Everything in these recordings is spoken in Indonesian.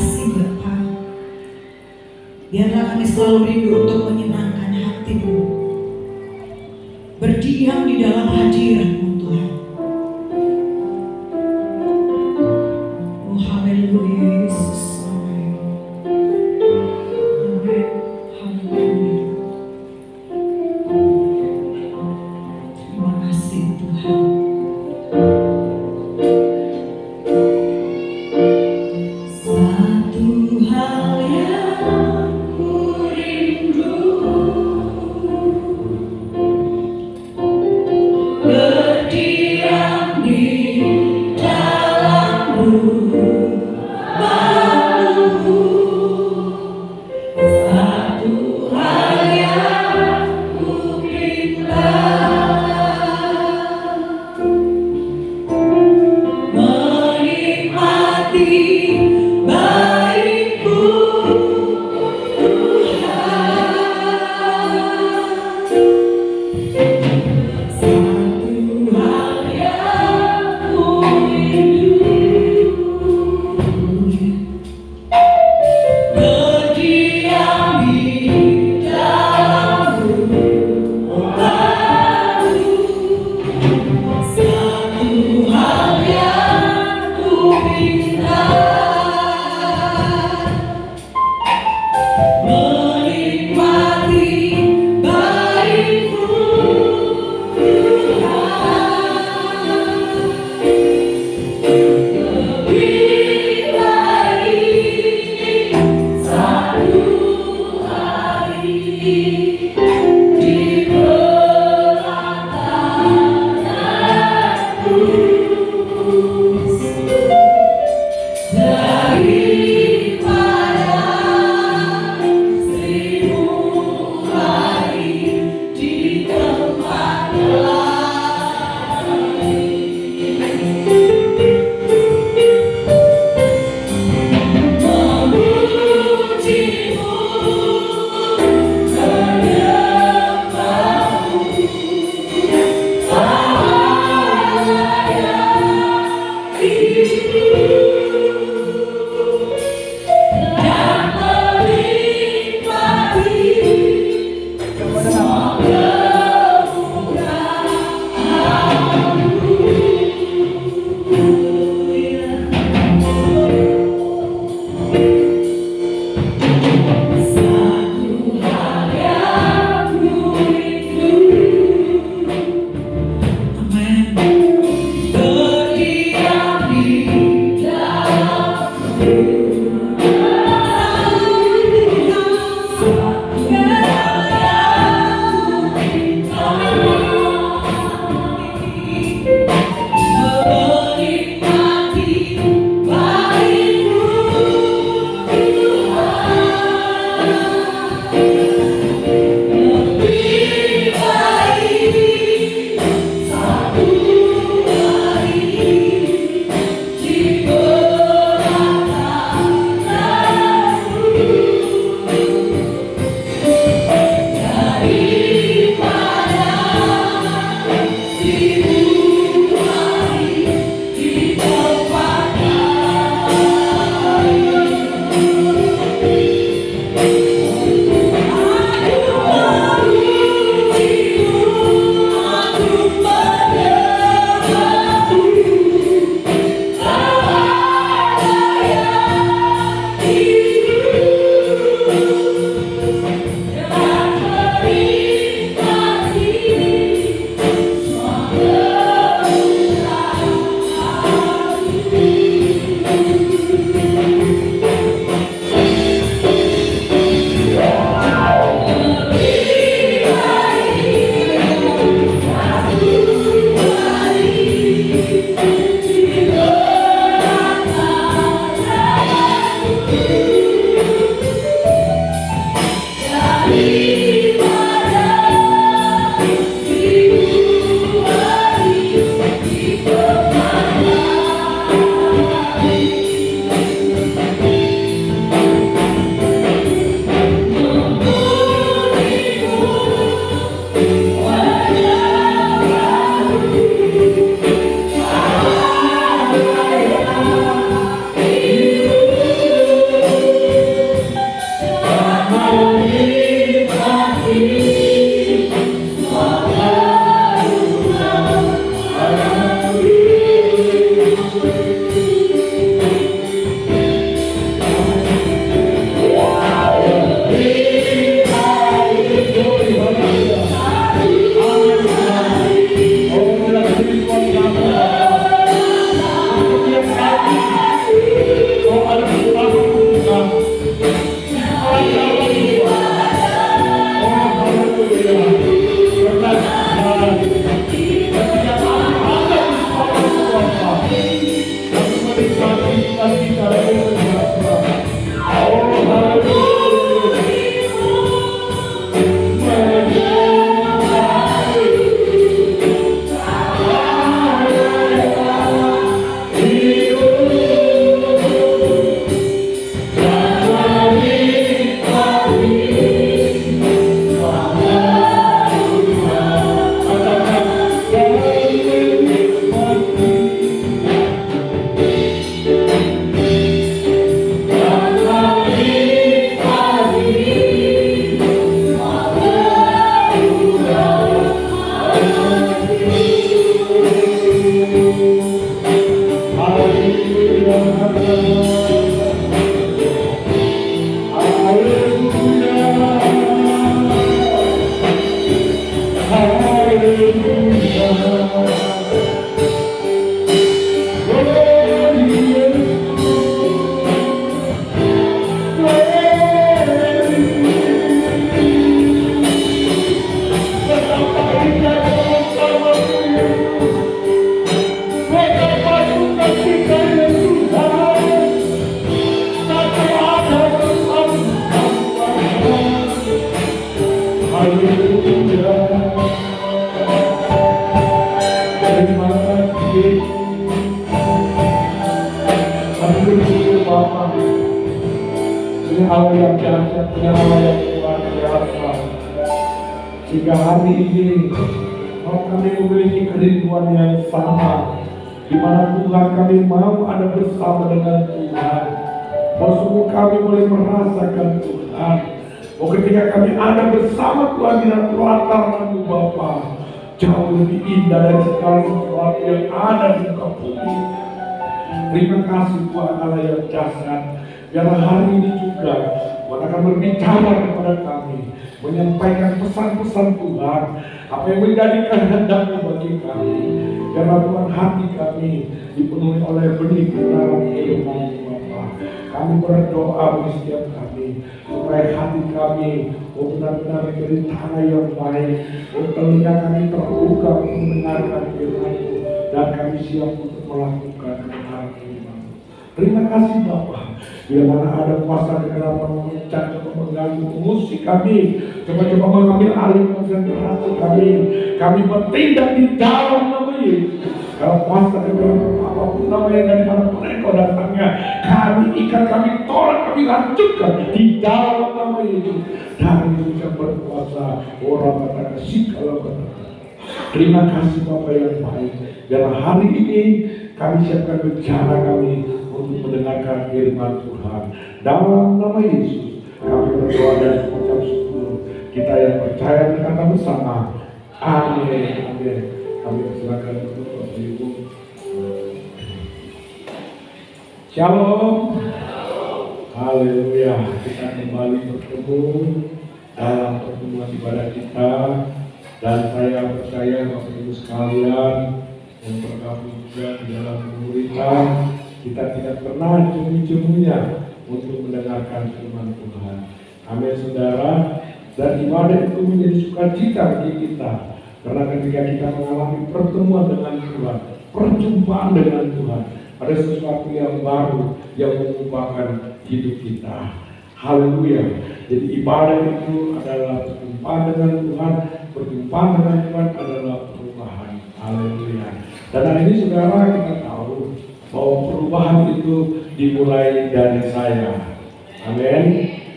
kasih Bapa. Biarlah kami selalu rindu untuk menyenangkan hati-Mu, berdiam di dalam hadirat-Mu Tuhan. Oh haleluya Yesus. Amin. Amin. Haleluya. Terima kasih Tuhan. Satu hal yang ku rindu, berdiam di dalam rumah-Mu. Satu hal yang ku minta, menikmati baik-Mu Thank you. punya Allah yang dahsyat, punya Allah yang luar biasa. Sehingga hari ini kami memiliki kerinduan yang sama, di mana Tuhan kami mau ada bersama dengan Tuhan. Bahwa semua kami boleh merasakan Tuhan. Oh, ketika kami ada bersama Tuhan di dalam latar-latar Bapa, jauh lebih indah dari segala sesuatu yang ada di muka bumi. Terima kasih Tuhan Allah yang dahsyat. Biarlah hari ini juga Tuhan akan berbicara kepada kami, menyampaikan pesan-pesan Tuhan, apa yang menjadi kehendak-Nya bagi kami. Biarlah Tuhan hati kami dipenuhi oleh benih kebenaran firman Bapa. Kami berdoa bagi setiap kami, supaya hati kami benar-benar menjadi tanah yang baik, telinga kami terbuka untuk mendengarkan firman-Mu, dan kami siap untuk melakukan kebenaran firman-Mu. Terima kasih Bapa. Bila mana ada kuasa kegelapan memecah, coba mengganggu, mengusik kami, coba-coba mengambil alih konsentrasi kami. Kami bertindak di dalam nama Yesus. Kalau kuasa kegelapan apapun namanya dari mana mereka datangnya, kami ikat, kami tolak, kami hancurkan di dalam nama Yesus. Dan Yesus yang berkuasa, orang kata kasih kalau berkata. Terima kasih Bapak yang baik. Dalam hari ini kami siapkan bicara kami untuk mendengarkan firman Tuhan. Dalam nama Yesus kami berdoa dan mengucap syukur. Kita yang percaya berkata bersama, amin, amin. Kami persilakan untuk Bapak Ibu. Shalom. Haleluya. Kita kembali bertemu dalam pertemuan ibadah kita. Dan saya percaya Bapak Ibu sekalian yang bergabung juga di dalam pemuritan, kita tidak pernah jemu-jemunya untuk mendengarkan firman Tuhan. Amin saudara. Dan ibadah itu menjadi sukacita bagi kita, karena ketika kita mengalami pertemuan dengan Tuhan, perjumpaan dengan Tuhan, ada sesuatu yang baru yang mengubahkan hidup kita. Haleluya. Jadi ibadah itu adalah perjumpaan dengan Tuhan. Perjumpaan dengan Tuhan adalah perubahan. Haleluya. Dan hari ini saudara, kita tahu bahwa perubahan itu dimulai dari saya. Amin.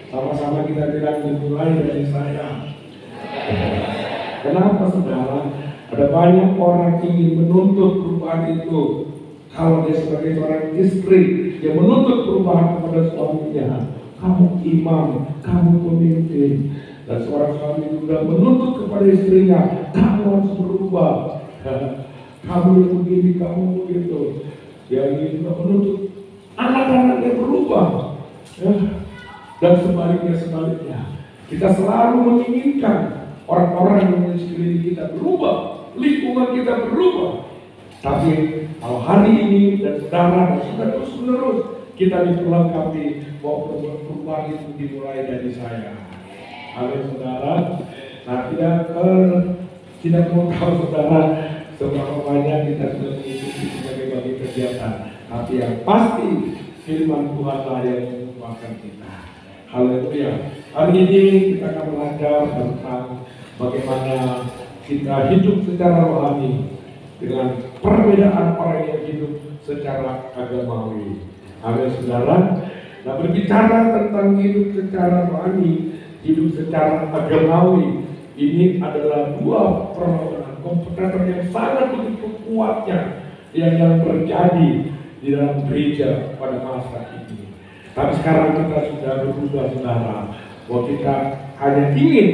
Sama-sama kita bilang dimulai dari saya. Kenapa saudara? Ada banyak orang ingin menuntut perubahan itu. Kalau dia sebagai seorang istri, dia menuntut perubahan kepada suaminya. Kamu imam, kamu pemimpin. Dan seorang suami juga menuntut kepada istrinya, kamu harus berubah. Kamu yang begini, kamu begitu. Dia juga menuntut anak-anaknya berubah. Dan sebaliknya, kita selalu menginginkan orang-orang yang di sekeliling kita berubah, lingkungan kita berubah. Tapi kalau hari ini dan saudara sudah terus-menerus kita diperlengkapi bahwa perubahan itu dimulai dari saya. Amin saudara. Nah, tidak mau tahu saudara seberapa banyak kita sudah mengikuti berbagai kegiatan, tapi yang pasti firman Tuhanlah yang mengubahkan kita. Haleluya. Hari ini kita akan belajar tentang bagaimana kita hidup secara rohani dengan perbedaan orang yang hidup secara agamawi. Amin saudara. Nah, berbicara tentang hidup secara rohani, hidup secara agamawi, ini adalah dua perlawanan kompetitor yang sangat begitu kuatnya yang terjadi di dalam gereja pada masa ini. Tapi sekarang kita sudah berubah saudara, bahwa kita hanya ingin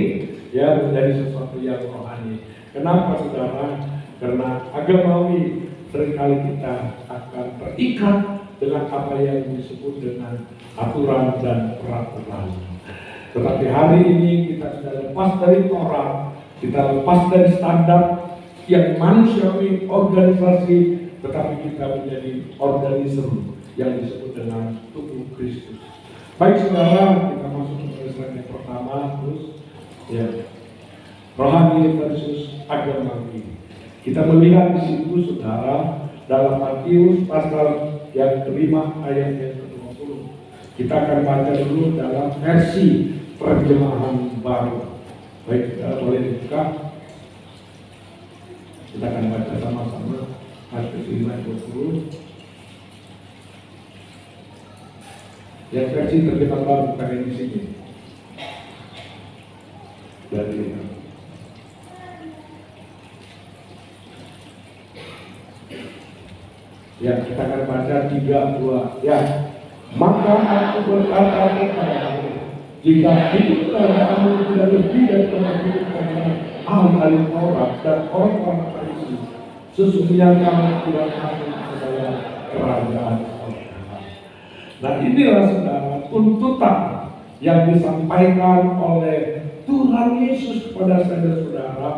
menjadi sesuatu yang rohani. Kenapa saudara? Karena agamawi seringkali kita akan terikat dengan apa yang disebut dengan aturan dan peraturan. Tetapi hari ini kita sudah lepas dari Torah, kita lepas dari standar yang manusiawi, organisasi, tetapi kita menjadi organisme yang disebut dengan tubuh Kristus. Baik saudara, kita masuk ke slide yang pertama terus. Rohani versus agamawi. Kita melihat di situ saudara dalam Matius pasal yang kelima ayat yang ke-20. Kita akan baca dulu dalam versi terjemahan baru. Baik, kita boleh dibuka. Kita akan baca sama-sama Matius 5:20. Yang versi terjemahan baru bukan yang di sini. Dari ya, kita akan baca 3, 2, ya. Maka aku berkata kepada kamu, jika hidup kamu tidak lebih daripada hidup ahli Taurat dan orang-orang Farisi, sesungguhnya kamu tidak masuk ke dalam kerajaan Allah. Nah, inilah saudara tuntutan yang disampaikan oleh Tuhan Yesus kepada saudara-saudara,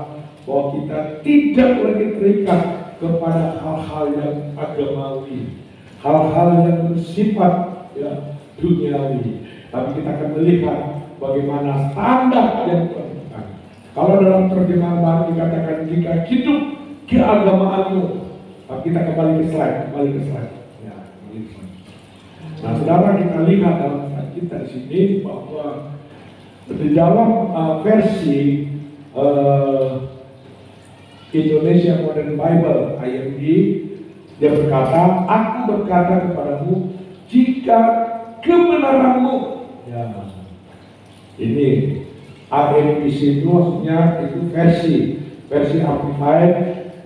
bahwa kita tidak lagi terikat kepada hal-hal yang agamawi, hal-hal yang bersifat ya duniawi, tapi kita akan melihat bagaimana standar yang dilakukan. Kalau dalam terjemahan baru dikatakan jika hidup keagamaanmu, kita kembali ke slide. Ya, kembali ke slide. Nah, saudara, kita lihat dalam kita di sini bahwa di dalam versi Indonesia Modern Bible IMB, dia berkata, aku berkata kepadamu, jika kebenaranmu, ya, ini AMPC itu maksudnya itu versi Amplified,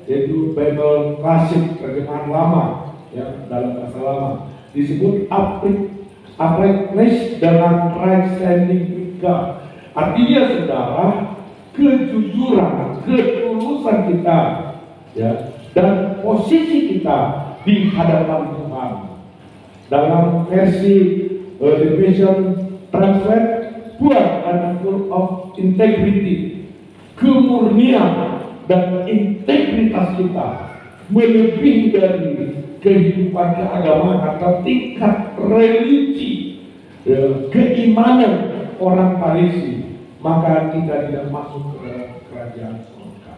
yaitu Bible Klasik terjemahan lama, ya, dalam bahasa lama disebut uprightness dengan right standing with God. Artinya saudara, kejujuran, ketulusan kita, ya, dan posisi kita di hadapan Tuhan. Dalam versi The Passion Translate, pure and full of integrity, kemurnian dan integritas kita melebihi dari kehidupan keagamaan atau tingkat religi, keimanan orang Farisi, maka kita tidak masuk ke dalam kerajaan surga.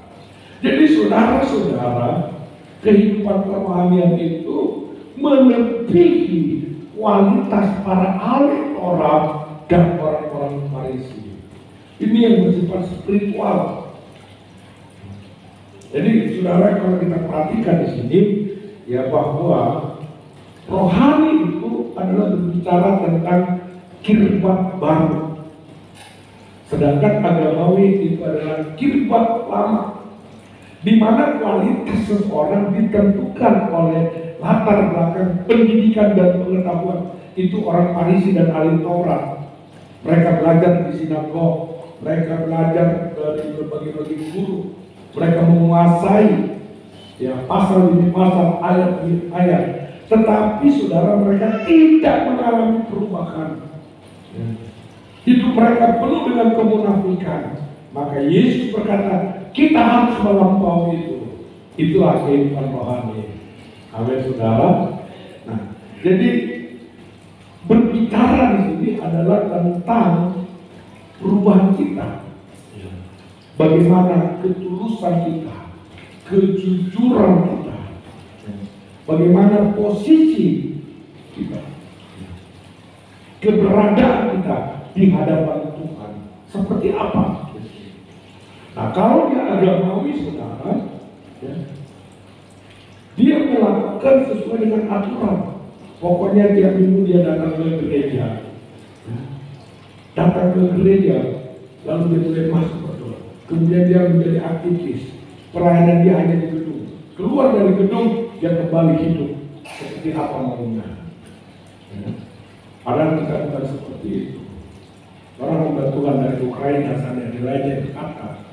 Jadi saudara-saudara, kehidupan kerohanian itu melebihi kualitas para ahli Taurat dan orang-orang Farisi. Ini yang bersifat spiritual. Jadi saudara, kalau kita perhatikan di sini, ya, bahwa rohani itu adalah berbicara tentang kirbat baru, sedangkan agamawi itu adalah kirbat lama, di mana kualitas seseorang ditentukan oleh latar belakang pendidikan dan pengetahuan. Itu orang Farisi dan ahli Taurat. Mereka belajar di sinagog, mereka belajar dari berbagai guru, mereka menguasai, ya, pasal demi pasal, ayat demi ayat. Tetapi saudara, mereka tidak mengalami perubahan. Hidup mereka penuh dengan kemunafikan. Maka Yesus berkata, kita harus melampaui itu. Itulah kehidupan rohani. Amin, saudara. Nah, jadi berbicara di sini adalah tentang perubahan kita. Bagaimana ketulusan kita, kejujuran kita, bagaimana posisi kita, keberadaan kita di hadapan Tuhan seperti apa. Nah, kalau dia agamawi, saudara, ya, dia melakukan sesuai dengan aturan. Pokoknya tiap minggu dia datang ke gereja, lalu dia mulai masuk berdoa. Kemudian dia menjadi aktivis. Pelayanan dia hanya di gedung. Keluar dari gedung, dia kembali hidup seperti apa maunya. Padahal kita bukan seperti itu. Orang membantukan dari Ukraina sana di lainnya berkata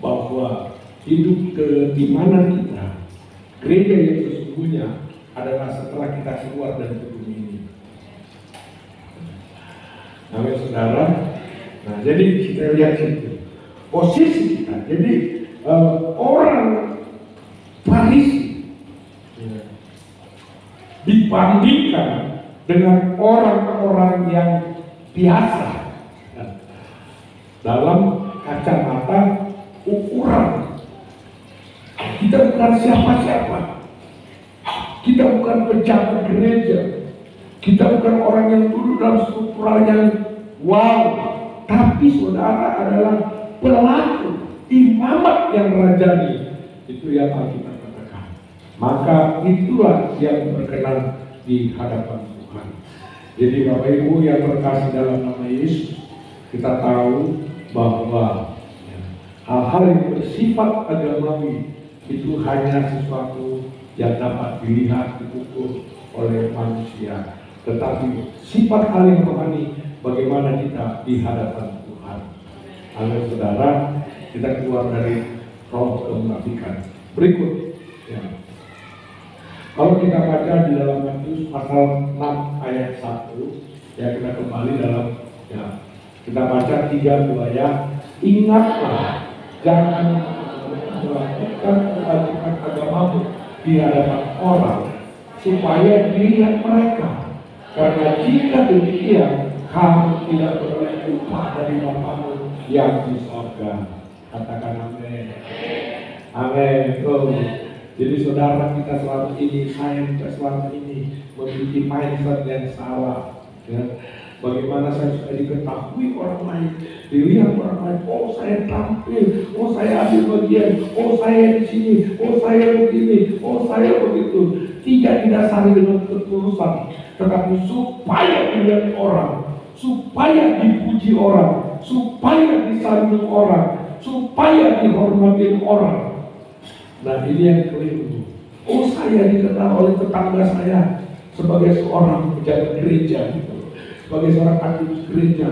bahwa hidup keimanan kita, gereja yang sesungguhnya adalah setelah kita keluar dari gedung ini. Nah, saudara, nah, jadi kita lihat itu posisi kita. Jadi orang Farisi dibandingkan dengan orang-orang yang biasa dalam kacamata ukuran. Kita bukan siapa-siapa. Kita bukan pejabat gereja. Kita bukan orang yang duduk dalam struktural yang wow. Tapi saudara adalah pelaku imamat yang rajani. Itu yang Alkitab katakan. Maka itulah yang berkenan di hadapan Tuhan. Jadi Bapak Ibu yang terkasih dalam nama Yesus, kita tahu bahwa hal-hal yang bersifat agamawi itu hanya sesuatu yang dapat dilihat, diukur oleh manusia. Tetapi sifat hal yang rohani, bagaimana kita di hadapan Tuhan. Amin saudara, kita keluar dari roh kemunafikan. Berikut, ya. Kalau kita baca di dalam Matius pasal 6 ayat 1, ya kita kembali dalam, ya kita baca 3 ayat. Ingatlah, jangan melakukan kewajiban agamamu di hadapan orang, supaya dilihat mereka. Karena jika demikian, kamu tidak beroleh upah dari Bapamu yang di sorga. Katakan amin. Amin. Jadi saudara, kita selama ini, saya juga selama ini memiliki mindset yang salah. Ya. Bagaimana saya sudah diketahui orang lain, dilihat orang lain, oh saya tampil, oh saya ambil bagian, oh saya di sini, oh saya begini, oh saya begitu. Tidak didasari dengan ketulusan, tetapi supaya dilihat orang, supaya dipuji orang, supaya disanjung orang, supaya dihormati orang. Nah ini yang keliru. Oh saya dikenal oleh tetangga saya sebagai seorang penjaga gereja, sebagai seorang aktivis gereja.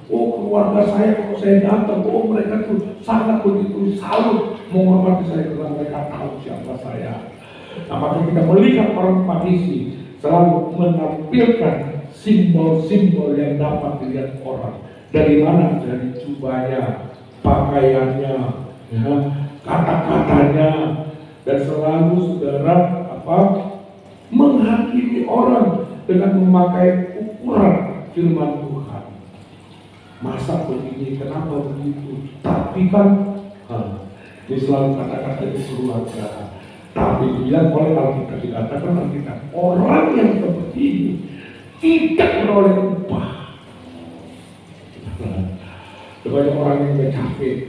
Oh keluarga saya kalau saya datang, oh mereka tuh sangat begitu salut menghormati saya karena mereka tahu siapa saya. Nah maka kita melihat orang Farisi selalu menampilkan simbol-simbol yang dapat dilihat orang. Dari mana? Dari jubahnya, pakaiannya, ya, kata-katanya, dan selalu saudara menghakimi orang dengan memakai ukuran firman Tuhan. Masa begini, kenapa begitu? Tapi kan, dia selalu kata-kata di keluarga. Tapi bilang oleh Alkitab, dikatakan Alkitab, orang yang seperti ini tidak beroleh upah. Banyak orang yang udah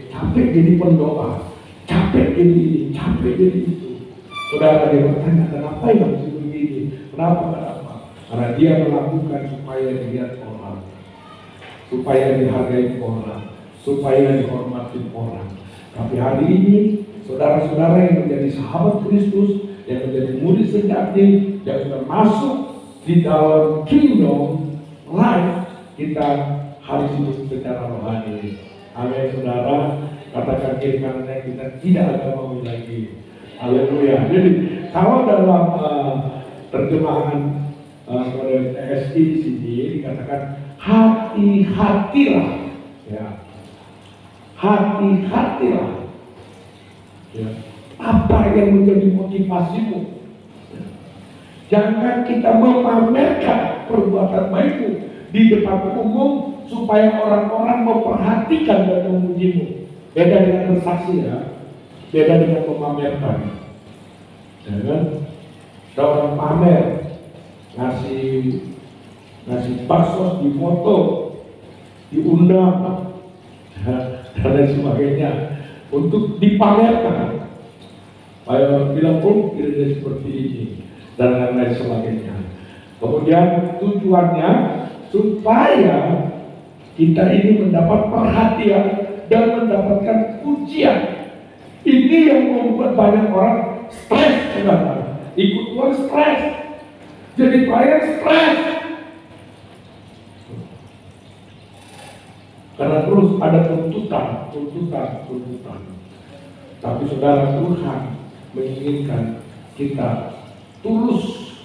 capek jadi pendoa, capek jadi ini, capek jadi itu. Saudara dia bertanya, kenapa yang harus begini? Kenapa? Karena dia melakukan supaya dilihat orang, supaya dihargai orang, supaya dihormati orang. Tapi hari ini, saudara-saudara yang menjadi sahabat Kristus, yang menjadi murid sejati, yang sudah masuk di dalam kingdom life, kita harus hidup secara rohani. Amin saudara, katakan kiri kanannya, kita tidak agamawi lagi. Haleluya. Jadi kalau dalam terjemahan TSI di sini dikatakan hati-hatilah, ya, hati-hatilah. Ya. Apa yang menjadi motivasimu? Ya. Jangan kita memamerkan perbuatan baikmu di depan umum supaya orang-orang memperhatikan dan memujimu. Beda dengan bersaksi, ya. Beda dengan memamerkan. Ya kan? Ada orang pamer, ngasih bakso di foto, diundang, dan lain sebagainya untuk dipamerkan. Supaya orang bilang, oh gereja seperti ini, dan lain sebagainya. Kemudian tujuannya supaya kita ini mendapat perhatian dan mendapatkan pujian. Ini yang membuat banyak orang stres, ikut Tuhan stres, jadi pelayan stres, karena terus ada tuntutan. Tapi saudara, Tuhan menginginkan kita tulus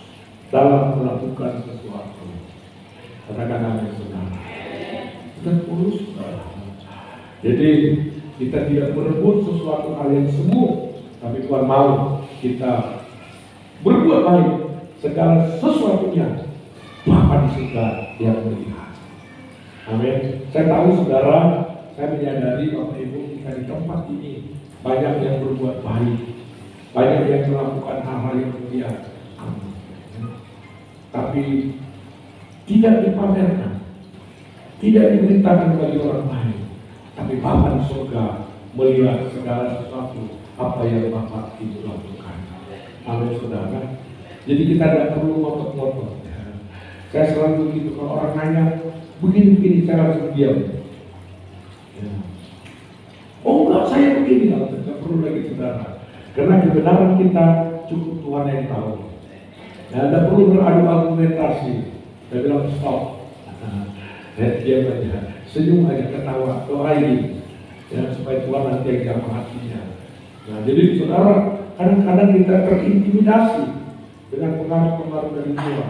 dalam melakukan sesuatu. Katakan amin saudara. Kita tulus saudara. Jadi kita tidak berebut sesuatu hal yang semu, tapi Tuhan mau kita berbuat baik. Segala sesuatunya Bapa di surga yang melihat. Amin. Saya tahu saudara, saya menyadari Bapak Ibu kita di tempat ini banyak yang berbuat baik, banyak yang melakukan hal-hal yang mulia. Tapi tidak dipamerkan, tidak diberitakan bagi orang lain. Tapi Bapa di surga melihat segala sesuatu apa yang Bapa itu lakukan. Amin saudara. Jadi kita tidak perlu ngotot-ngotot. Saya selalu begitu, kalau orang nanya begini-begini saya langsung diam. Ya. Oh enggak, saya begini, tidak perlu lagi saudara. Karena kebenaran kita cukup Tuhan yang tahu. Ya, tidak perlu beradu argumentasi. Saya bilang stop. Diam aja, senyum aja, ketawa, doain. Ya, supaya Tuhan nanti yang jamah hatinya. Nah, jadi saudara, kadang-kadang kita terintimidasi dengan pengaruh-pengaruh dari luar.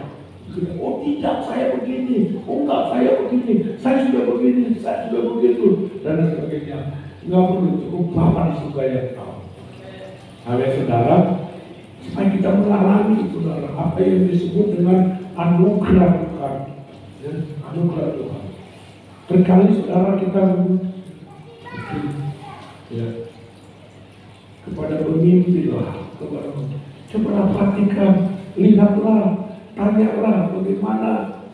Oh tidak, saya begini. Oh enggak, saya begini. Saya sudah begini, saya sudah begitu, dan sebagainya. Enggak perlu, cukup Bapa di surga yang tahu. Oleh saudara, supaya kita mengalami saudara apa yang disebut dengan anugerah Tuhan. Ya, anugerah Tuhan. Terkali saudara kita ya, kepada pemimpin lah, coba perhatikan, lihatlah, tanyalah bagaimana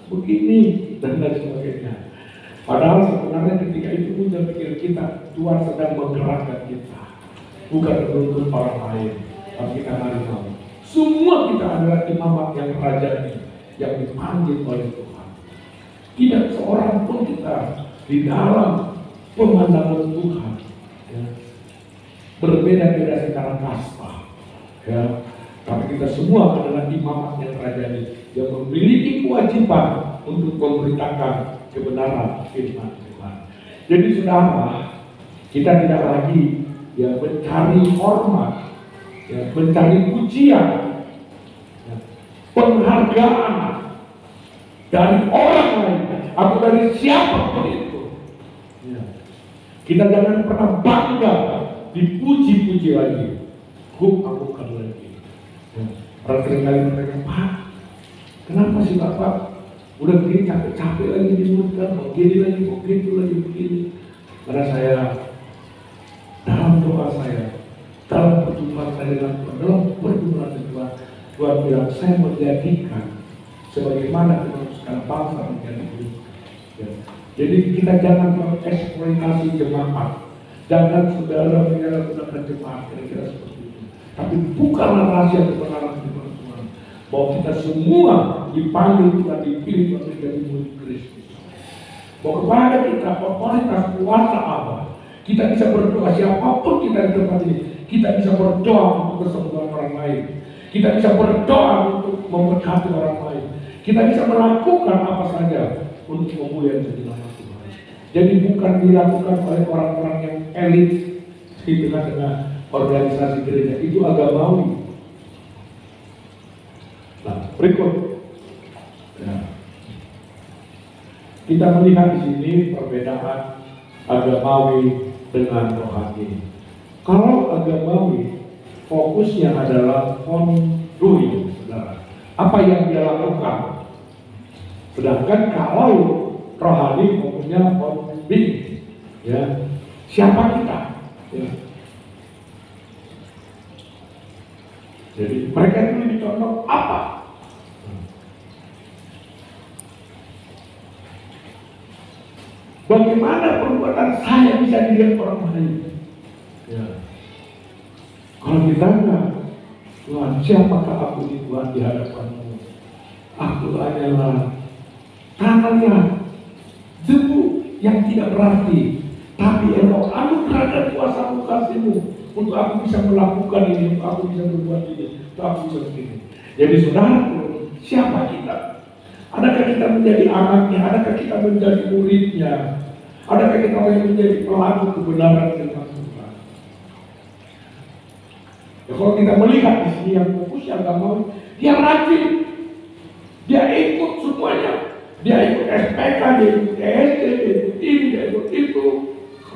begini dan lain sebagainya. Padahal sebenarnya ketika itu pun saya pikir kita, Tuhan sedang menggerakkan kita, bukan menuntut orang lain, tapi kita harus tahu semua kita adalah imamat yang rajani yang dipanggil oleh Tuhan. Tidak seorang pun kita di dalam pemandangan Tuhan ya, berbeda-beda secara kasta ya, tapi kita semua adalah imamat yang rajani yang memiliki kewajiban untuk memberitakan kebenaran firman Tuhan. Jadi saudara, kita tidak lagi ya mencari hormat, ya, mencari pujian, ya, penghargaan dari orang lain atau dari siapapun itu. Ya. Kita jangan pernah bangga dipuji-puji lagi, bukan lagi. Ya. Orang seringkali bertanya, Pak, kenapa sih Bapak udah begini capek-capek lagi dimurkan, begini lagi, begitu lagi, begini. Karena saya dalam doa saya, dalam perjumpaan saya dengan Tuhan, dalam perjumpaan Tuhan, Tuhan bilang saya menjadikan sebagaimana segala bangsa menjadi hidup. Ya. Jadi kita jangan mengeksploitasi jemaat, jangan saudara menyalahgunakan jemaat, kira-kira seperti itu. Tapi bukanlah rahasia kebenaran firman Tuhan bahwa kita semua dipanggil Tuhan, dipilih untuk menjadi murid Kristus. Bahwa kepada kita otoritas kuasa Allah, kita bisa berdoa siapapun kita di tempat ini, kita bisa berdoa untuk kesembuhan orang lain, kita bisa berdoa untuk memberkati orang lain. Kita bisa melakukan apa saja untuk memuliakan nama Tuhan. Jadi bukan dilakukan oleh orang-orang yang elit di tengah-tengah organisasi gereja, itu agamawi. Nah, berikut. Ya. Kita melihat di sini perbedaan agamawi dengan rohani. Kalau agamawi, fokusnya adalah on doing, saudara. Apa yang dia lakukan. Sedangkan kalau rohani fokusnya on being, ya, siapa kita? Ya. Jadi mereka itu dicontoh apa? Bagaimana perbuatan saya bisa dilihat orang lain? Ya. Kalau ditanya, Tuhan, siapakah aku di Tuhan di hadapanmu? Aku hanyalah tangannya debu yang tidak berarti, tapi engkau anugerah dan kuasa-Mu kasih-Mu untuk aku bisa melakukan ini, untuk aku bisa berbuat ini, untuk aku bisa begini. Jadi saudara, siapa kita? Adakah kita menjadi anaknya? Adakah kita menjadi muridnya? Adakah kita menjadi pelaku kebenaran firman Tuhan? Ya, kalau kita melihat di sini yang fokus yang agama, dia rajin, dia ikut semuanya, dia ikut SPK, dia ikut ESD, dia ikut ini, dia ikut itu,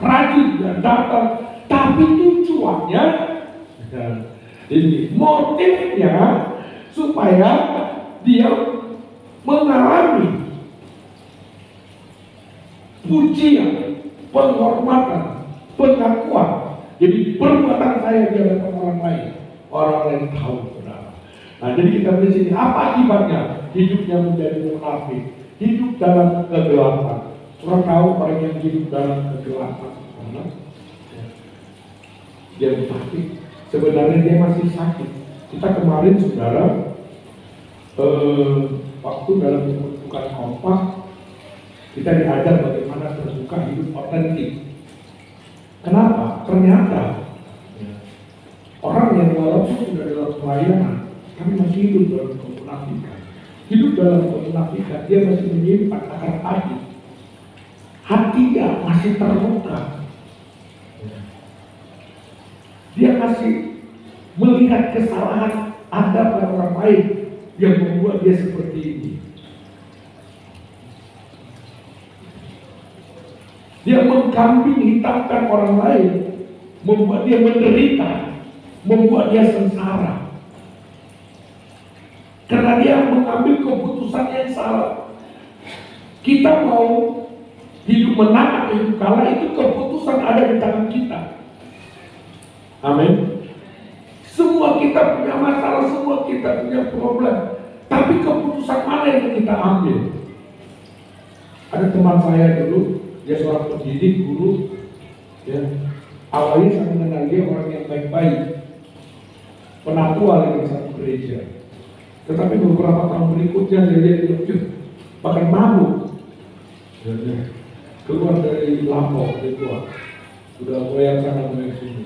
rajin dan datang, tapi tujuannya, ini motifnya supaya dia mengalami pujian, penghormatan, pengakuan. Jadi perbuatan saya di hadapan orang lain tahu, saudara. Nah, jadi kita melihat sini apa akibatnya? Hidupnya menjadi munafik, hidup dalam kegelapan. Orang tahu orang yang hidup dalam kegelapan, karena dia munafik. Sebenarnya dia masih sakit. Kita kemarin, saudara, waktu dalam bukan kompak. Kita diajar bagaimana terbuka hidup otentik. Kenapa? Ternyata orang yang walaupun sudah dalam pelayanan, tapi masih hidup dalam kemunafikan. Hidup dalam kemunafikan, dia masih menyimpan akar hati. Hatinya masih terluka. Dia masih melihat kesalahan ada pada orang lain yang membuat dia seperti ini. Dia mengkambing hitamkan orang lain, membuat dia menderita, membuat dia sengsara. Karena dia mengambil keputusan yang salah. Kita mau hidup menang atau hidup kalah, itu keputusan ada di tangan kita. Amin. Semua kita punya masalah, semua kita punya problem. Tapi keputusan mana yang kita ambil? Ada teman saya dulu, dia seorang pendidik, guru, ya. Awalnya saya mengenal dia orang yang baik-baik, penatua di satu gereja. Tetapi beberapa tahun berikutnya dia bahkan mabuk. Keluar dari Lampau, dia keluar. Sudah goyang sana goyang sini.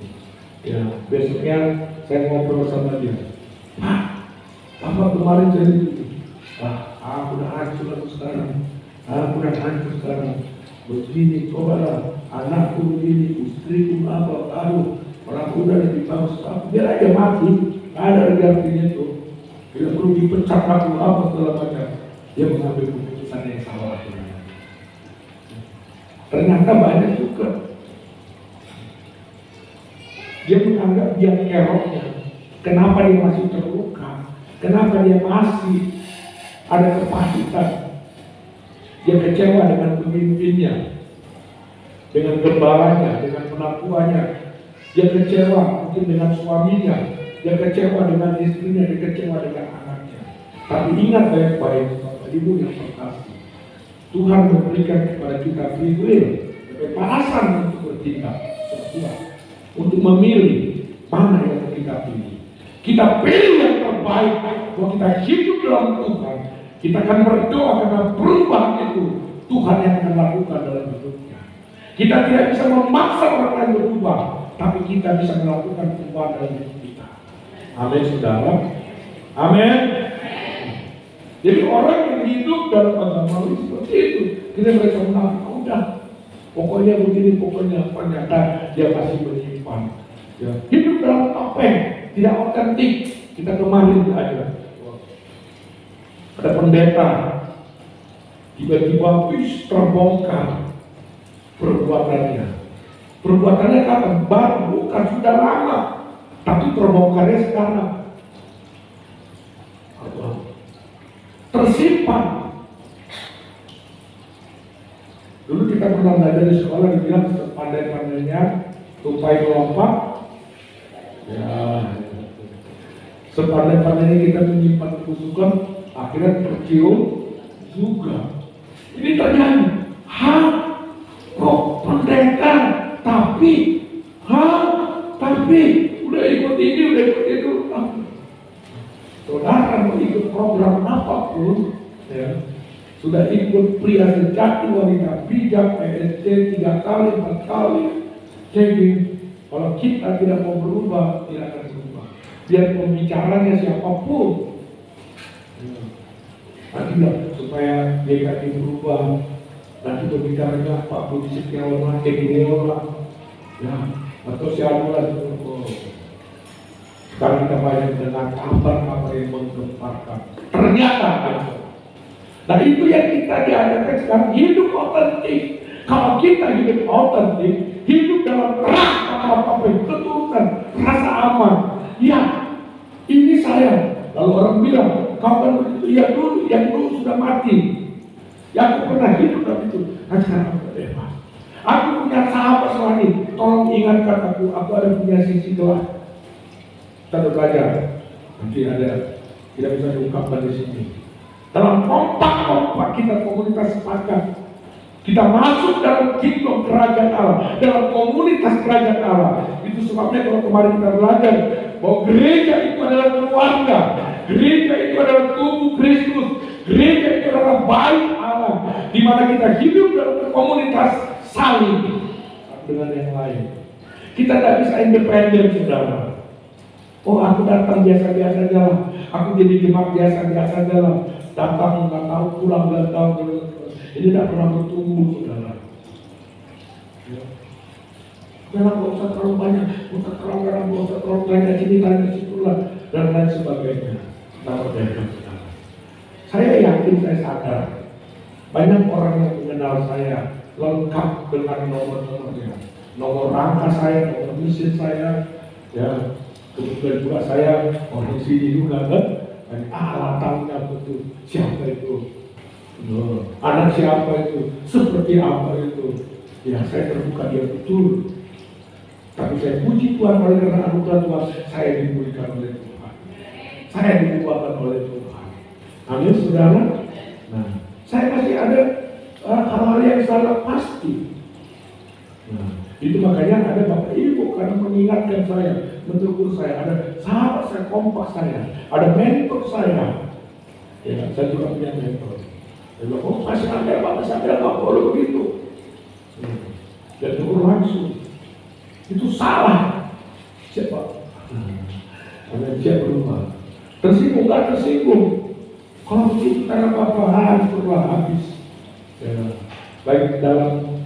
Ya, besoknya saya ngobrol sama dia. Pak, apa kemarin jadi itu? Aku udah hancur aku sekarang. Aku udah hancur sekarang. Begini, cobalah. Anakku begini, istriku apa, tahu. Orang udah lebih bagus aku. Biar aja mati. Ada lagi artinya itu. Tidak perlu dipecat aku apa segala macam. Dia mengambil keputusan yang salah. Ternyata banyak juga. Dia menganggap dia keroknya. Kenapa dia masih terluka? Kenapa dia masih ada kepahitan? Dia kecewa dengan pemimpinnya, dengan gembalanya, dengan penatuannya. Dia kecewa mungkin dengan suaminya. Dia kecewa dengan istrinya, dia kecewa dengan anaknya. Tapi ingat baik-baik, Bapak Ibu yang terkasih, Tuhan memberikan kepada kita free will, kebebasan untuk bertindak sesuai, untuk memilih mana yang kita pilih. Kita pilih yang terbaik, bahwa kita hidup dalam Tuhan. Kita akan berdoa karena perubahan itu Tuhan yang akan lakukan dalam hidupnya. Kita tidak bisa memaksa orang lain berubah, tapi kita bisa melakukan perubahan dalam hidup kita. Amin, saudara. Amin. Jadi orang yang hidup dalam agama seperti itu, kita mereka menang, udah, pokoknya begini, pokoknya ternyata dia masih menyimpan. Ya. Hidup dalam topeng, tidak otentik. Kita kemarin aja. Ada pendeta, tiba-tiba terbongkar perbuatannya. Perbuatannya kapan? Baru, bukan sudah lama, tapi terbongkarnya sekarang. Tersimpan. Dulu kita pernah belajar di sekolah, dibilang sepandai-pandainya tupai melompat. Ya, sepandai-pandainya kita menyimpan kebusukan, akhirnya tercium juga. Ini terjadi. Kok pendeta, tapi udah ikut ini, udah ikut itu. Saudara mau ikut program apapun, ya, sudah ikut pria sejati, wanita bijak, PSC 3 kali, 4 kali. Jadi kalau kita tidak mau berubah, tidak akan berubah. Biar pembicaranya siapapun. Nanti supaya GKI berubah, nanti pembicaranya Pak Budi Setiawan, Egi Dewa, ya, atau siapa lagi. Sekarang kita banyak dengan kabar-kabar yang menggemparkan. Ternyata ada. Nah itu yang kita diajarkan sekarang, hidup otentik. Kalau kita hidup otentik, hidup dalam rasa apa-apa, keturunan, rasa aman. Ya, ini saya. Lalu orang bilang, kau kan begitu, ya dulu, yang dulu sudah mati. Ya aku pernah hidup dalam itu. Nah sekarang aku bebas. Aku punya sahabat selama ini. Tolong ingatkan aku ada punya sisi gelap. Kita belajar. Nanti ada, tidak bisa diungkapkan di sini. Dalam kompak kita komunitas sepakat. Kita masuk dalam kingdom kerajaan Allah, dalam komunitas kerajaan Allah. Itu sebabnya kalau kemarin kita belajar bahwa gereja itu adalah keluarga, gereja itu adalah tubuh Kristus, Gereja itu adalah bait Allah, di mana kita hidup dalam komunitas saling dengan yang lain. Kita tidak bisa independen, saudara. Oh, aku datang biasa-biasa aja lah. Aku jadi jemaat biasa-biasa aja lah. Datang nggak tahu, pulang nggak tahu. Ini tidak pernah bertumbuh, saudara. Jangan nggak usah terlalu banyak, nggak usah terlalu banyak, nggak usah terlalu banyak sini, tanya situlah, dan lain sebagainya. Nah, saudara. Saya yakin, saya sadar, banyak orang yang mengenal saya lengkap dengan nomor-nomornya, nomor rangka saya, nomor mesin saya, ya. Kemudian juga saya orang sini juga kan, dan alatannya betul, siapa itu, anak siapa itu, seperti apa itu, ya saya terbuka dia betul. Tapi saya puji Tuhan oleh karena anugerah Tuhan, saya diberikan oleh Tuhan, saya dibuahkan oleh Tuhan. Amin, saudara. Nah, saya masih ada hal-hal yang salah pasti. Nah, itu makanya ada Bapak Ibu karena mengingatkan saya, menegur saya, ada sahabat saya, kompak saya, ada mentor saya. Ya, saya juga punya mentor. Dia bilang, oh masih ada Bapak, saya bilang nggak boleh begitu. Dan tegur langsung. Itu salah. Siapa? Karena dia berubah. Tersinggung, nggak tersinggung. Kalau begitu karena Bapak hancurlah habis. Ya, baik dalam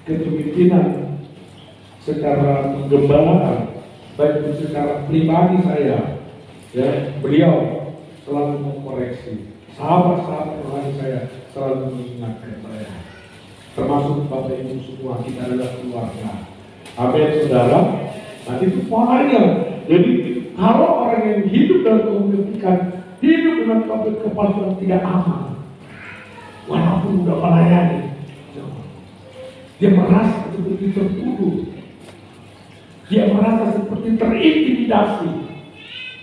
kepemimpinan secara penggembalaan, baik secara pribadi saya, ya beliau selalu mengkoreksi. Sahabat-sahabat rohani saya selalu mengingatkan saya. Termasuk Bapak Ibu semua, kita adalah keluarga. Amin, saudara. Nanti itu polanya. Jadi kalau orang yang hidup dalam kemudian hidup dengan topik kepalsuan tidak aman, walaupun sudah melayani, dia merasa seperti tertuduh, dia merasa seperti terintimidasi,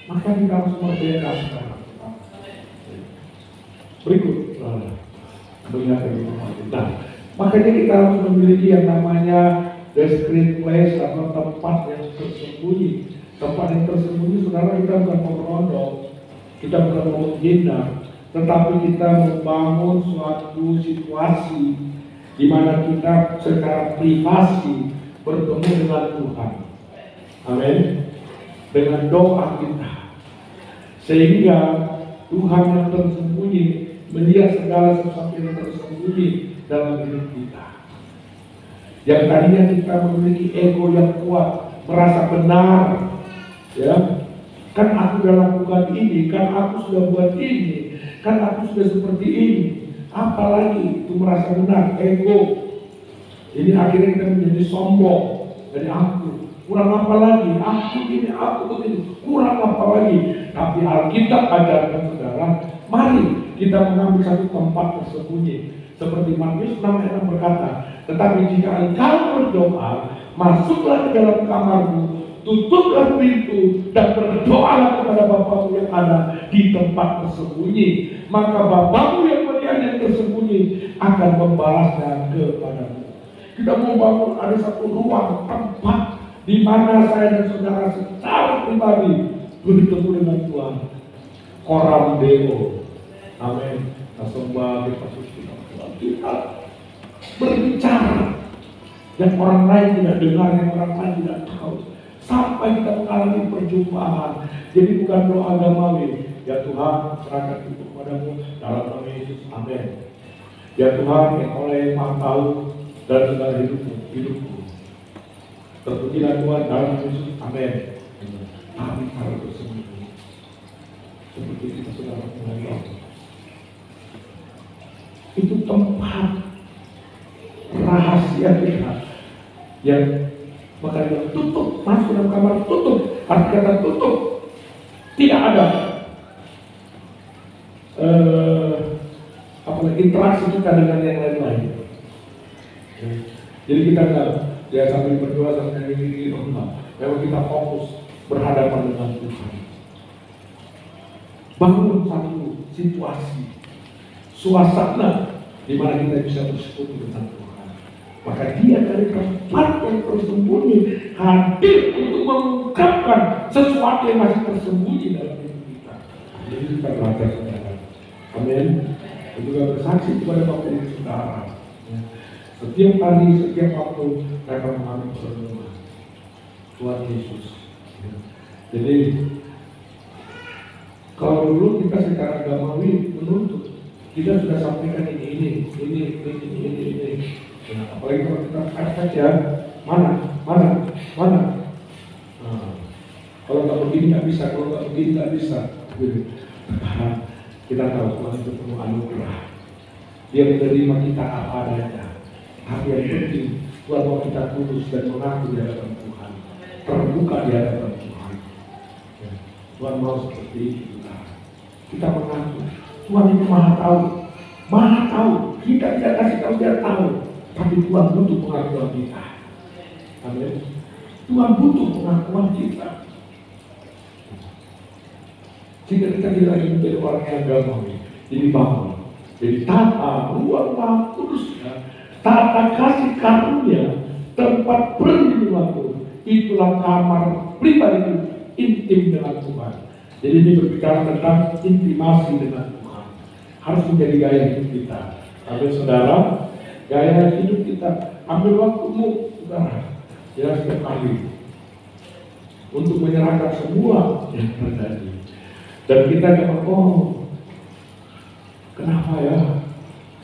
maka kita harus merdeka sekarang. Berikut melihat ini. Nah, makanya kita harus memiliki yang namanya discreet place atau tempat yang tersembunyi. Tempat yang tersembunyi, saudara, kita bukan merondok, kita bukan menghindar, tetapi kita membangun suatu situasi di mana kita secara privasi bertemu dengan Tuhan. Amin. Dengan doa kita, sehingga Tuhan yang tersembunyi melihat segala sesuatu yang tersembunyi dalam hidup kita. Yang tadinya kita memiliki ego yang kuat, merasa benar, ya, kan aku sudah lakukan ini, kan aku sudah buat ini, kan aku sudah seperti ini. Apalagi itu merasa benar, ego. Ini akhirnya kita menjadi sombong. Dari aku, kurang apa lagi? Aku ini, aku begini, kurang apa lagi? Tapi Alkitab ajarkan, saudara, mari kita mengambil satu tempat tersembunyi. Seperti Matius 6 ayat 6 berkata, tetapi jika engkau berdoa, masuklah ke dalam kamarmu, tutuplah pintu, dan berdoalah kepada Bapamu yang ada di tempat tersembunyi. Maka Bapamu yang melihat yang tersembunyi akan membalasnya kepadamu. Kita mau bangun ada satu ruang tempat di mana saya dan saudara secara pribadi bertemu dengan Tuhan. Koram Deo. Amin. Sembah kita berbicara yang orang lain tidak dengar, yang orang lain tidak tahu, sampai kita mengalami perjumpaan. Jadi bukan doa agamawi, ya Tuhan serahkan itu kepadamu dalam nama Yesus, amin. Ya Tuhan yang oleh Maha tahu dan segala hidupku, terpujilah Tuhan dalam nama Yesus, amin. Amin. Harus bersembunyi seperti kita sudah mulai. Itu tempat rahasia kita yang makanya tutup, masuk dalam kamar, tutup. Arti kata tutup, tidak ada interaksi kita dengan yang lain-lain. Jadi kita nggak ya sambil berdoa sambil ini enggak. Memang kita fokus berhadapan dengan Tuhan. Bangun satu situasi, suasana di mana kita bisa bersekutu dengan Tuhan. Maka Dia dari tempat yang tersembunyi hadir untuk mengungkapkan sesuatu yang masih tersembunyi dalam hidup kita. Jadi kita belajar, saudara. Amin. Dan juga bersaksi kepada Bapak Ibu Saudara. Ya. Setiap hari, setiap waktu mereka mengalami perlindungan Tuhan Yesus. Ya. Jadi kalau dulu kita secara agamawi menuntut, kita sudah sampaikan ini. Nah, apalagi kalau kita katakan ya, mana. Nah, kalau nggak begini nggak bisa, kalau nggak begini nggak bisa. Gitu. Nah, kita tahu Tuhan itu penuh anugerah. Dia menerima kita apa adanya. Tapi yang penting Tuhan mau kita tulus dan mengaku di hadapan Tuhan, terbuka di hadapan Tuhan. Ya. Tuhan mau seperti itu. Kita mengaku Tuhan itu maha tahu. Kita tidak kasih tahu dia tahu, tapi Tuhan butuh pengakuan kita. Amin. Tuhan butuh pengakuan kita. Jika kita tidak ingin menjadi orang yang agamawi, jadi bangun, jadi tata ruang Maha Kudus, tata kasih karunia, tempat perlindunganmu, itulah kamar pribadi intim dengan Tuhan. Jadi ini berbicara tentang intimasi dengan Tuhan. Harus menjadi gaya hidup kita. Ambil saudara, gaya hidup kita. Ambil waktumu, saudara. Ya setiap kali. Untuk menyerahkan semua yang terjadi. Dan kita jangan, kenapa ya?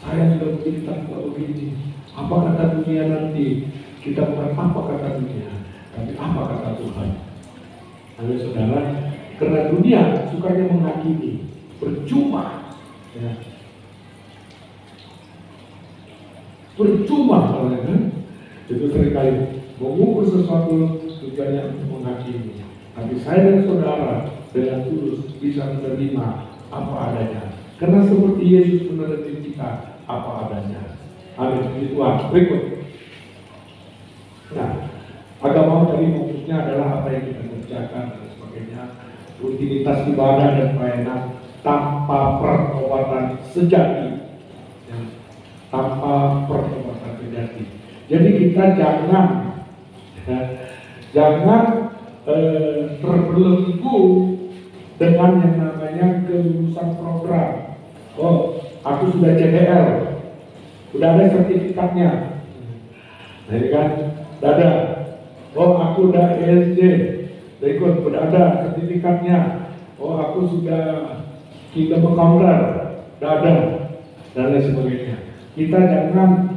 Saya sudah begini, tanpa begini. Apa kata dunia nanti? Kita bukan apa kata dunia, tapi apa kata Tuhan. Ambil saudara. Karena dunia sukanya menghakimi, percuma, ya. Percuma soalnya kan, itu seringkali mengukur sesuatu tujuannya untuk menghakimi. Tapi saya dan saudara dengan tulus bisa menerima apa adanya. Karena seperti Yesus menerima kita apa adanya. Amin. Puji Tuhan. Berikut. Nah, agama tadi fokusnya adalah apa yang kita kerjakan dan sebagainya. Rutinitas ibadah dan pelayanan tanpa pertobatan sejati, ya, tanpa pertobatan sejati. Jadi kita jangan terbelenggu dengan yang namanya kelulusan program. Oh, aku sudah CDL, sudah ada sertifikatnya. Nah, ini kan, sudah ada. Oh, aku udah ESD. Berikut sudah ada sertifikatnya. Oh, aku sudah Kingdom Encounter, sudah ada, dan lain sebagainya. Kita jangan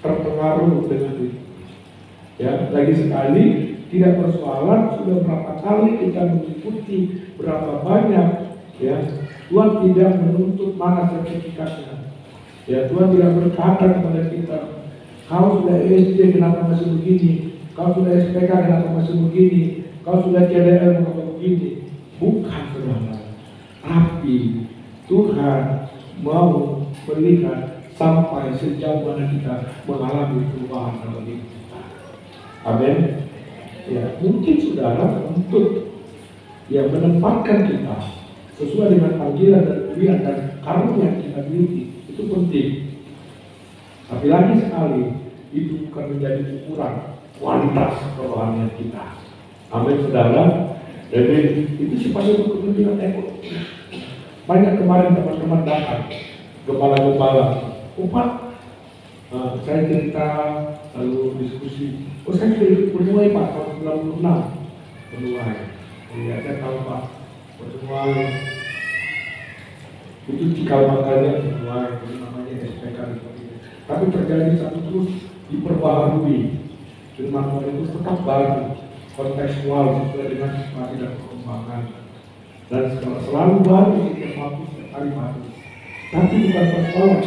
terpengaruh dengan itu. Ya, lagi sekali tidak persoalan sudah berapa kali kita mengikuti berapa banyak. Ya, Tuhan tidak menuntut mana sertifikatnya. Ya, Tuhan tidak berkata kepada kita, kau sudah SD kenapa masih begini? Kau sudah SPK kenapa masih begini? Kau sudah CDL kenapa begini? Bukan, saudara. Tapi Tuhan mau melihat sampai sejauh mana kita mengalami perubahan dalam hidup kita. Amin. Ya, mungkin saudara untuk menempatkan kita sesuai dengan panggilan dan pilihan dan karunia yang kita miliki itu penting. Tapi lagi sekali itu bukan menjadi ukuran kualitas kerohanian kita. Amin, saudara. Jadi itu sifatnya untuk kepentingan ekonomi. Banyak kemarin teman-teman datang, gembala-gembala, Pak, saya cerita lalu diskusi. Oh, saya sudah menuai Pak tahun 96, menuai. Ya, saya tahu Pak, menuai itu cikal bakalnya menuai, itu namanya SPK. Tapi terjadi satu terus diperbaharui. Firman Tuhan itu tetap baru, kontekstual sesuai dengan situasi dan perkembangan. Dan selalu baru setiap waktu, setiap hari baru. Tapi bukan persoalan.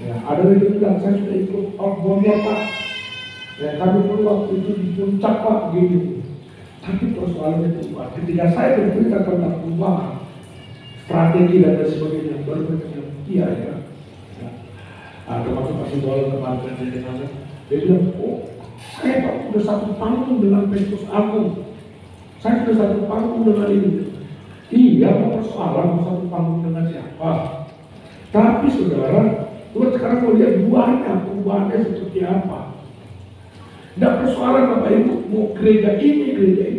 Ya, ada yang bilang saya sudah ikut outboundnya Pak. Ya, kami perlu waktu itu di puncak Pak begini. Tapi persoalannya itu Pak. Ketika saya bercerita tentang perubahan, strategi dan sebagainya, baru berkata iya ya. Termasuk masih boleh kemarin dengan dia bilang, oh saya Pak sudah satu panggung dengan Petrus Agung. Saya sudah satu panggung dengan ini. Iya, persoalan satu panggung dengan siapa? Tapi saudara, Tuhan sekarang mau lihat buahnya, perubahannya seperti apa. Tidak persoalan Bapak Ibu, mau gereja ini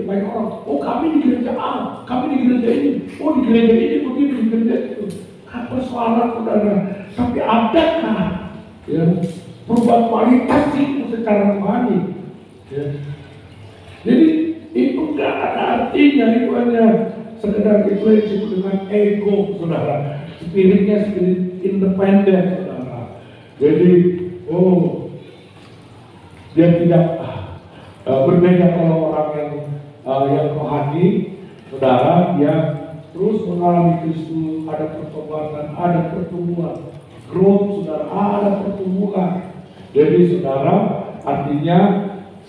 banyak orang. Oh kami di gereja A, kami di gereja ini. Oh di gereja ini begini, di gereja itu. persoalan saudara. Tapi adakah ya, perubahan kualitas itu secara rohani? Ya. Jadi itu nggak ada artinya, itu hanya sekedar itu yang disebut dengan ego, saudara. Spiritnya spirit independen, saudara. Jadi, dia tidak berbeda kalau orang yang rohani, saudara, dia terus mengalami Kristus, ada pertobatan, ada pertumbuhan, growth, saudara, ada pertumbuhan. Jadi, saudara, artinya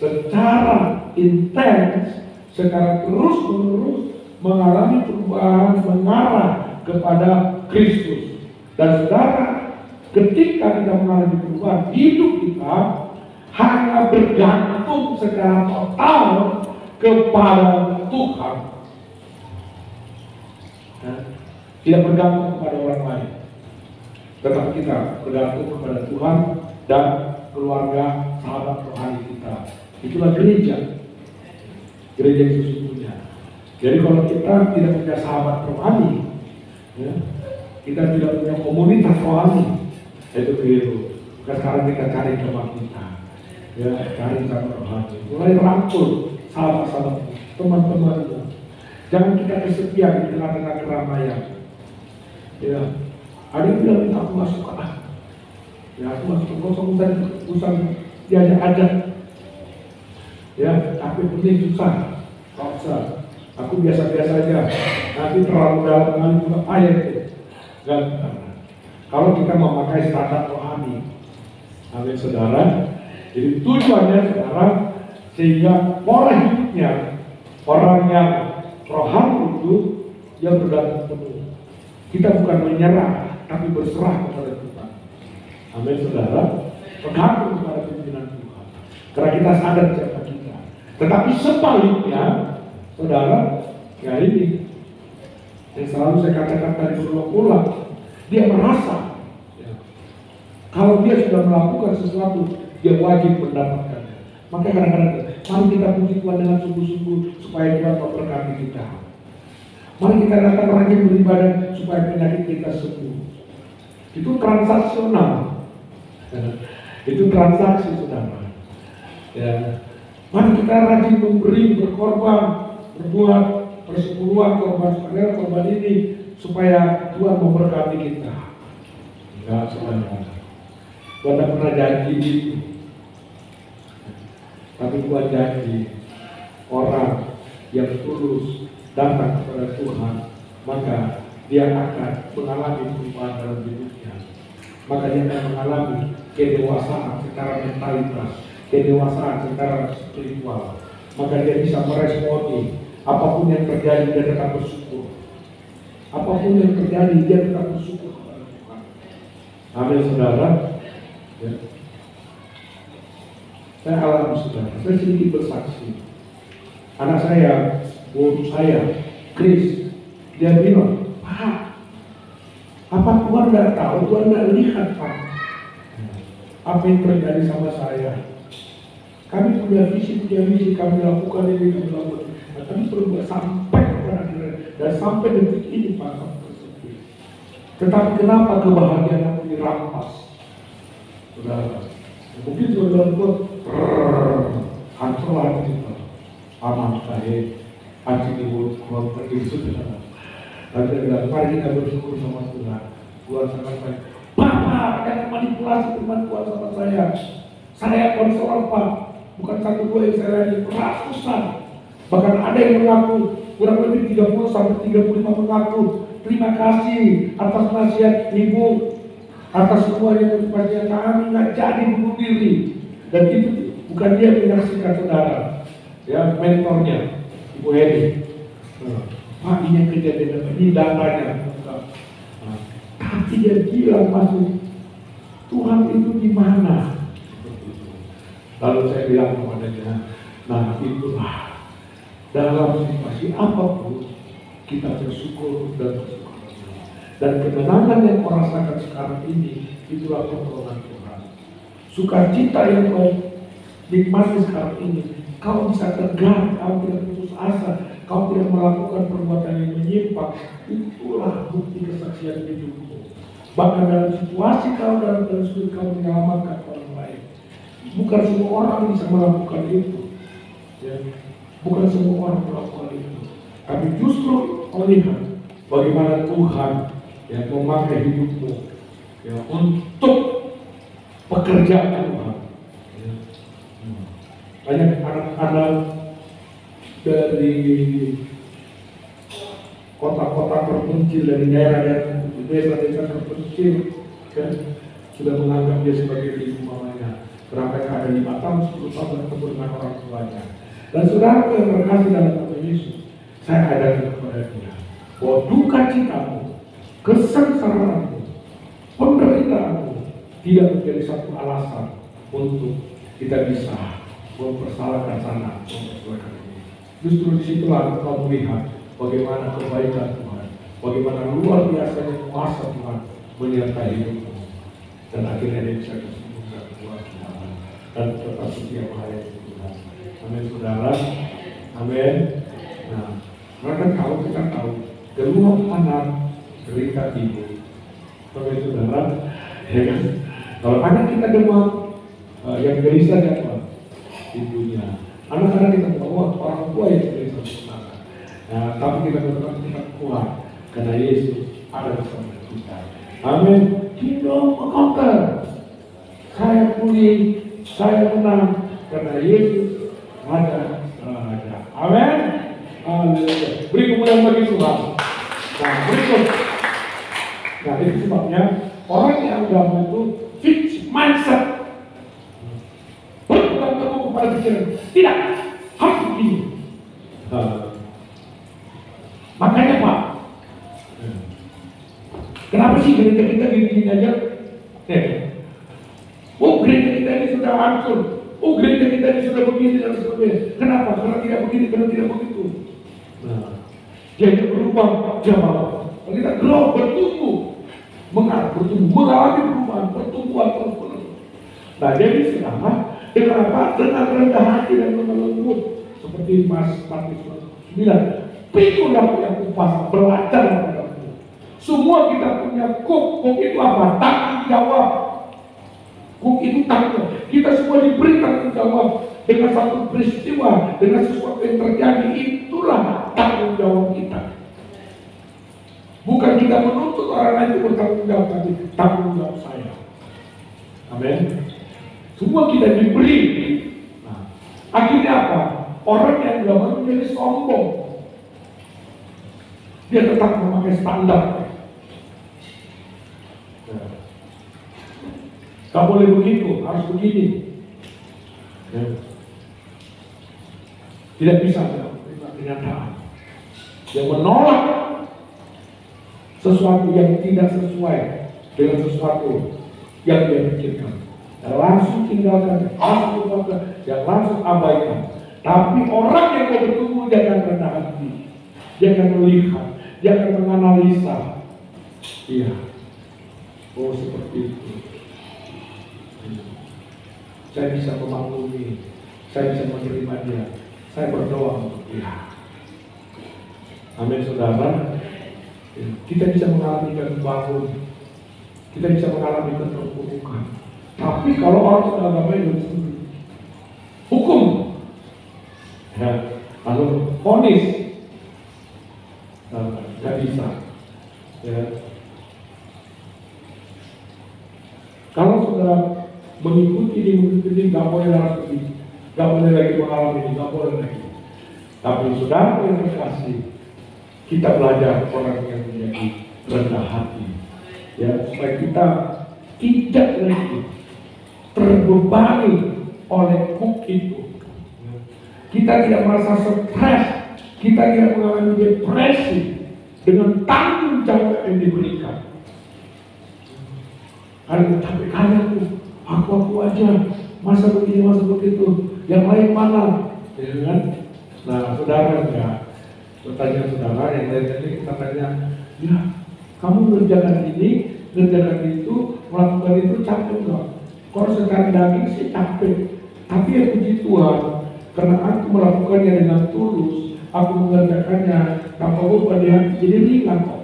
secara intens, secara terus-menerus mengalami perubahan mengarah kepada Kristus. Dan saudara, ketika kita mengalami perubahan, hidup kita hanya bergantung secara total kepada Tuhan. Tidak bergantung kepada orang lain, tetapi kita bergantung kepada Tuhan dan keluarga, sahabat rohani kita. Itulah gereja yang sesungguhnya. Jadi kalau kita tidak punya sahabat rohani, ya, kita tidak punya komunitas rohani, itu keliru. Maka sekarang kita cari teman kita, ya, cari sahabat rohani, mulai rangkul sahabat-sahabat, teman-teman. Jangan kita kesepian di tengah-tengah keramaian. Ya, ada yang bilang aku masuk ya aku masuk kosong dan usah diajak-ajak. Ya, tapi penting susah, tak usah. Aku biasa-biasa aja. Nanti terlalu dalam dengan juga ayat itu. Dan kalau kita memakai standar rohani, amin saudara. Jadi tujuannya saudara, sehingga pola hidupnya orang yang rohani itu yang bergantung penuh. Kita bukan menyerah, tapi berserah kepada Tuhan. Amin saudara. Bergantung kepada pimpinan Tuhan. Karena kita sadar siapa kita. Tetapi sebaliknya, saudara, ya ini yang selalu saya katakan tadi berulang-ulang, dia merasa ya, kalau dia sudah melakukan sesuatu, dia wajib mendapatkannya. Maka kadang-kadang, mari kita puji Tuhan dengan sungguh-sungguh supaya Tuhan memberkati kita. Mari kita datang rajin beribadah supaya penyakit kita sembuh. Itu transaksional. Itu transaksi, saudara. Ya. Mari kita rajin memberi, berkorban, berbuat persepuluhan korban ini supaya Tuhan memberkati kita. Enggak, saudara. Tuhan tidak pernah janji itu. Tapi Tuhan janji orang yang tulus datang kepada Tuhan, maka dia akan mengalami perubahan dalam hidupnya. Maka dia akan mengalami kedewasaan secara mentalitas, kedewasaan secara spiritual. Maka dia bisa meresponi apapun yang terjadi, dia tetap bersyukur. Apapun yang terjadi, dia tetap bersyukur kepada Tuhan. Amin saudara. Ya. Saya alami saudara, saya sedikit bersaksi. Anak saya, guru saya, Chris, dia bilang, Pak, apa Tuhan tidak tahu, Tuhan tidak lihat Pak, apa yang terjadi sama saya. Kami punya visi, kami lakukan ini, kami lakukan. Nah, kami berbuat sampai kepada akhirnya, dan sampai detik ini Pak, kami bersedih. Tetapi kenapa kebahagiaan aku dirampas? Saudara, mungkin saudara buat hancurlah kita. Aman saya, hati di mulut keluar pergi saudara. Dan saya bilang, mari kita bersyukur sama Tuhan. Tuhan sangat baik. Bapak, jangan manipulasi firman Tuhan sama saya. Saya konselor Pak, bukan satu dua yang saya layani, ratusan. Bahkan ada yang mengaku, kurang lebih 30 sampai 35 mengaku, terima kasih atas nasihat Ibu, atas semua yang berpajak kami nggak jadi bunuh diri. Dan itu bukan dia menyaksikan saudara, ya mentornya Ibu Hedi. Pak, ini kejadian, ini datanya. Tapi dia bilang masuk, Tuhan itu di mana? Lalu saya bilang kepadanya, nah itulah dalam situasi apapun kita bersyukur dan bersyukur. Dan kemenangan yang kau rasakan sekarang ini, itulah pertolongan Tuhan. Sukacita yang kau nikmati sekarang ini, kau bisa tegar, kau tidak putus asa, kau tidak melakukan perbuatan yang menyimpang, itulah bukti kesaksian hidupmu. Bahkan dalam situasi kau dalam sudut kau menyelamatkan orang lain. Bukan semua orang bisa melakukan itu. Ya. Bukan semua orang melakukan itu. Tapi justru kau lihat bagaimana Tuhan yang memakai hidupmu ya, untuk pekerjaan Tuhan. Ya. Banyak anak-anak dari kota-kota terpencil, dari daerah-daerah desa-desa terpencil kan, sudah menganggap dia sebagai ibu mamanya. Mereka ada 5 tahun, 10 tahun bertemu dengan orang tuanya. Dan saudara yang terkasih dalam Tuhan Yesus, saya ajarkan kepada dia bahwa duka citamu, kesengsaraanmu, penderitaanmu tidak menjadi satu alasan untuk kita bisa mempersalahkan sana, mempersalahkan ini. Justru disitulah kau melihat bagaimana kebaikan Tuhan, bagaimana luar biasanya kuasa Tuhan menyertai hidupmu, dan akhirnya dia bisa kesembuhan buat Tuhan dan tetap setia melayani Tuhan. Amin saudara, amin. Nah, mereka tahu, kita tahu keluhan anak, cerita ibu. Amin saudara, ya kan? Kalau anak kita demam, yang gelisah siapa? Ibunya. Anak-anak kita bawa orang tua yang gelisah semangat. Nah, tapi kita tetap kuat karena Yesus ada bersama kita. Amin. Kingdom conquer. Saya pulih, saya menang karena Yesus ada. Amin. Haleluya. Beri kemuliaan bagi Tuhan. Nah, berikut. Nah, itu sebabnya orang yang agama itu fixed mindset. Berpegang teguh kepada pikiran. Tidak, harus begini. Makanya Pak, kenapa sih gereja kita gini-gini aja? Oh, gereja kita ini sudah hancur. Oh, gereja kita ini sudah begini dan sebagainya. Kenapa? Karena tidak begini, karena tidak begitu. Nah, jadi berubah jamaah. Kita grow, bertumbuh, mengalami perubahan, pertumbuhan terus. Nah, jadi sekarang dengan apa? Dengan rendah hati dan lemah lembut, seperti Matius 9. Pikulah yang kupas, belajar kepadamu. Semua kita punya kuk itu apa? Tanggung jawab. Kuk itu tanggung. Kita semua diberi tanggung jawab dengan satu peristiwa, dengan sesuatu yang terjadi. Itulah tanggung jawab kita. Bukan kita menuntut orang lain itu bertanggung jawab, tapi tanggung jawab saya. Amin. Semua kita diberi. Nah, akhirnya apa? Orang yang tidak mau menjadi sombong. Dia tetap memakai standar. Nah, gak boleh begitu, harus begini. Ya. Tidak bisa kenyataan. Yang menolak sesuatu yang tidak sesuai dengan sesuatu yang dia pikirkan, yang langsung tinggalkan, langsung lupakan, yang langsung abaikan. Tapi orang yang mau bertumbuh jangan rendah hati, jangan melihat, jangan menganalisa. Iya, oh seperti itu. Saya bisa memaklumi, saya bisa menerima dia, saya berdoa untuk dia. Amin saudara. Kita bisa mengalami kebangun, kita bisa mengalami keterpurukan. Tapi kalau orang sudah agama itu hukum, ya, lalu vonis, nggak bisa. Ya. Kalau sudah mengikuti ini, nggak boleh lagi, nggak boleh lagi mengalami ini, nggak boleh lagi. Tapi sudah yang terkasih, kita belajar orang yang menjadi rendah hati, ya, supaya kita tidak lagi terbebani oleh kuk itu. Kita tidak merasa stres, kita tidak mengalami depresi dengan tanggung jawab yang diberikan. Karena capek kali aku aja, masa begini, masa begitu, yang lain mana? Ya kan? Nah, saudara ya. Bertanya saudara yang lain tadi kita tanya, ya kamu ngerjakan ini, ngerjakan itu, melakukan itu capek enggak? Kalau secara daging sih capek, tapi ya puji Tuhan, karena aku melakukannya dengan tulus, aku mengerjakannya tanpa beban di hati, jadi ringan kok.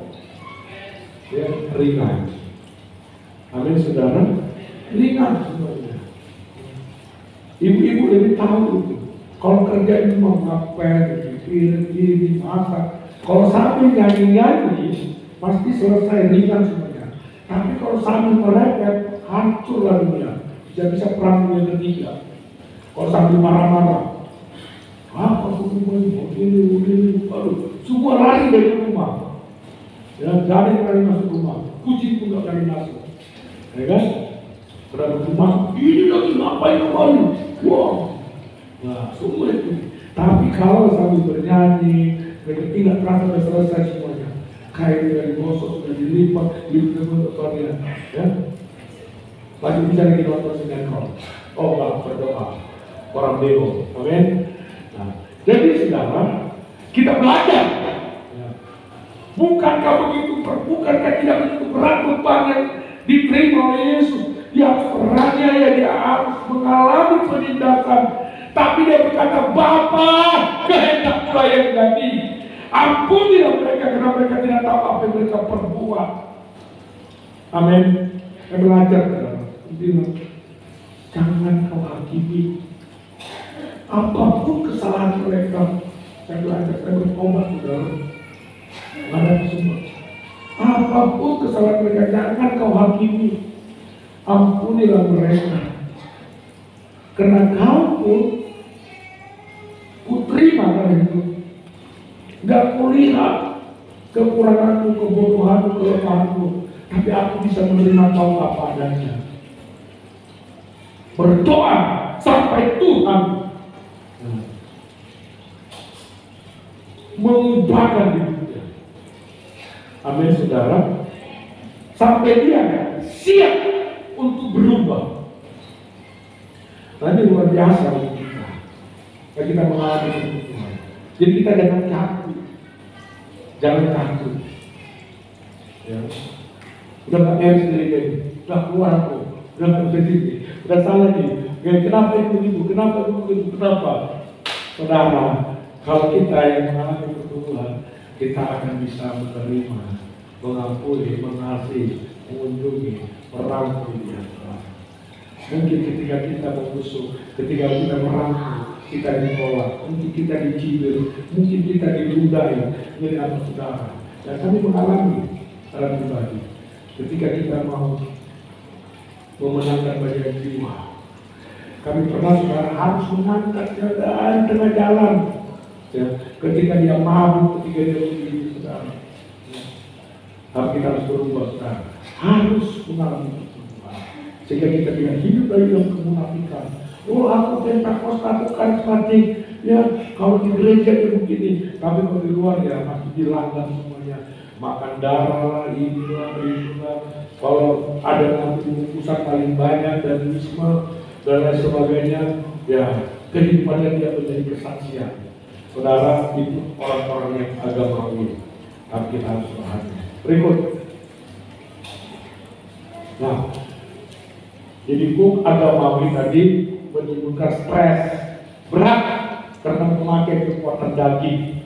Ya, ringan. Amin saudara, ringan semuanya. Ibu-ibu lebih tahu itu. Kalau kerja itu mau ngapel, ini masak. Kalau sambil nyanyi-nyanyi, pasti selesai ringan semuanya. Tapi kalau sambil merepet, hancurlah dunia. Bisa perang dunia ketiga. Kalau sambil marah-marah, apa begini, aduh, semua lari dari rumah. Ya, jadi kali masuk rumah, kucing pun gak kali masuk. Ya kan? Berada rumah, ini lagi ngapain kembali? Wah, nah semua itu. Tapi kalau sambil bernyanyi, mereka tidak terasa sudah selesai semuanya. Kain sudah digosok, sudah dilipat, motornya, ya. Masih bisa lagi nonton sinetron. Oh, enggak, berdoa. Orang demo, amin. Nah, jadi saudara, kita belajar. Ya. Bukankah tidak begitu berat beban yang diterima oleh Yesus? Dia harus beraniaya, dia harus mengalami penindasan. Tapi dia berkata, Bapa, kehendakmu yang jadi. Ampunilah mereka karena mereka tidak tahu apa yang mereka perbuat. Amin. Saya belajar, jangan kau hakimi. Apapun kesalahan mereka, saya belajar, saya bertobat, saudara. Ada semua. Apapun kesalahan mereka, jangan kau hakimi. Ampunilah mereka. Karena kau pun kuterima karena itu. Gak kulihat kekuranganmu, kebodohanmu, kelemahanmu, tapi aku bisa menerima kau apa adanya. Berdoa sampai Tuhan mengubahkan hidupnya. Amin saudara. Sampai dia siap untuk berubah. Nanti luar biasa untuk kita. Kalau kita mengalami itu Tuhan. Jadi kita jangan takut. Jangan takut. Ya. Udah gak beres sendiri, udah keluar aku, udah gak beres, udah salah nih. Kenapa itu begitu? Kenapa itu begitu? Kenapa? Saudara, kalau kita yang mengalami pertumbuhan, kita akan bisa menerima, mengampuni, mengasihi, mengunjungi, merangkul dia. Mungkin ketika kita mengusung, ketika kita merangkul, kita ditolak, mungkin kita dicibir, mungkin kita diludahi oleh anak saudara. Dan kami mengalami secara pribadi, ketika kita mau memenangkan banyak jiwa, kami pernah saudara harus mengangkat dari tengah jalan. Ya, ketika dia mabuk, ketika dia begini, saudara. Ya. Tapi kita harus berubah, saudara. Harus mengalami pertumbuhan, sehingga kita tidak hidup lagi dalam kemunafikan. Oh, aku Pentakosta, aku karismatik. Ya, kalau di gereja itu begini, tapi kalau di luar ya masih dilanggar semuanya. Makan darah, inilah, itulah. Kalau ada nanti pusat paling banyak dan wisma dan lain sebagainya, ya kehidupannya dia menjadi kesaksian. Saudara, itu orang-orang yang agamawi. Tapi kita harus berhati. Berikut. Nah, jadi buk agamawi tadi menimbulkan stres, berat karena memakai kekuatan daging.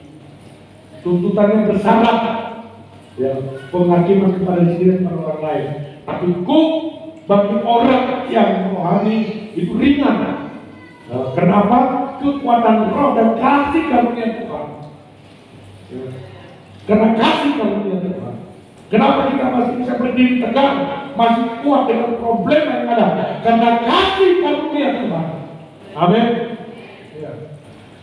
Tuntutannya bersyarat, ya, penghakiman kepada diri dan orang lain. Tapi kuk bagi orang yang rohani itu ringan. Nah, kenapa? Kekuatan roh dan kasih karunia Tuhan. Ya. Karena kasih karunia Tuhan. Kenapa kita masih bisa berdiri tegak, masih kuat dengan problem yang ada? Karena kasih karunia Tuhan. Amin. Ya.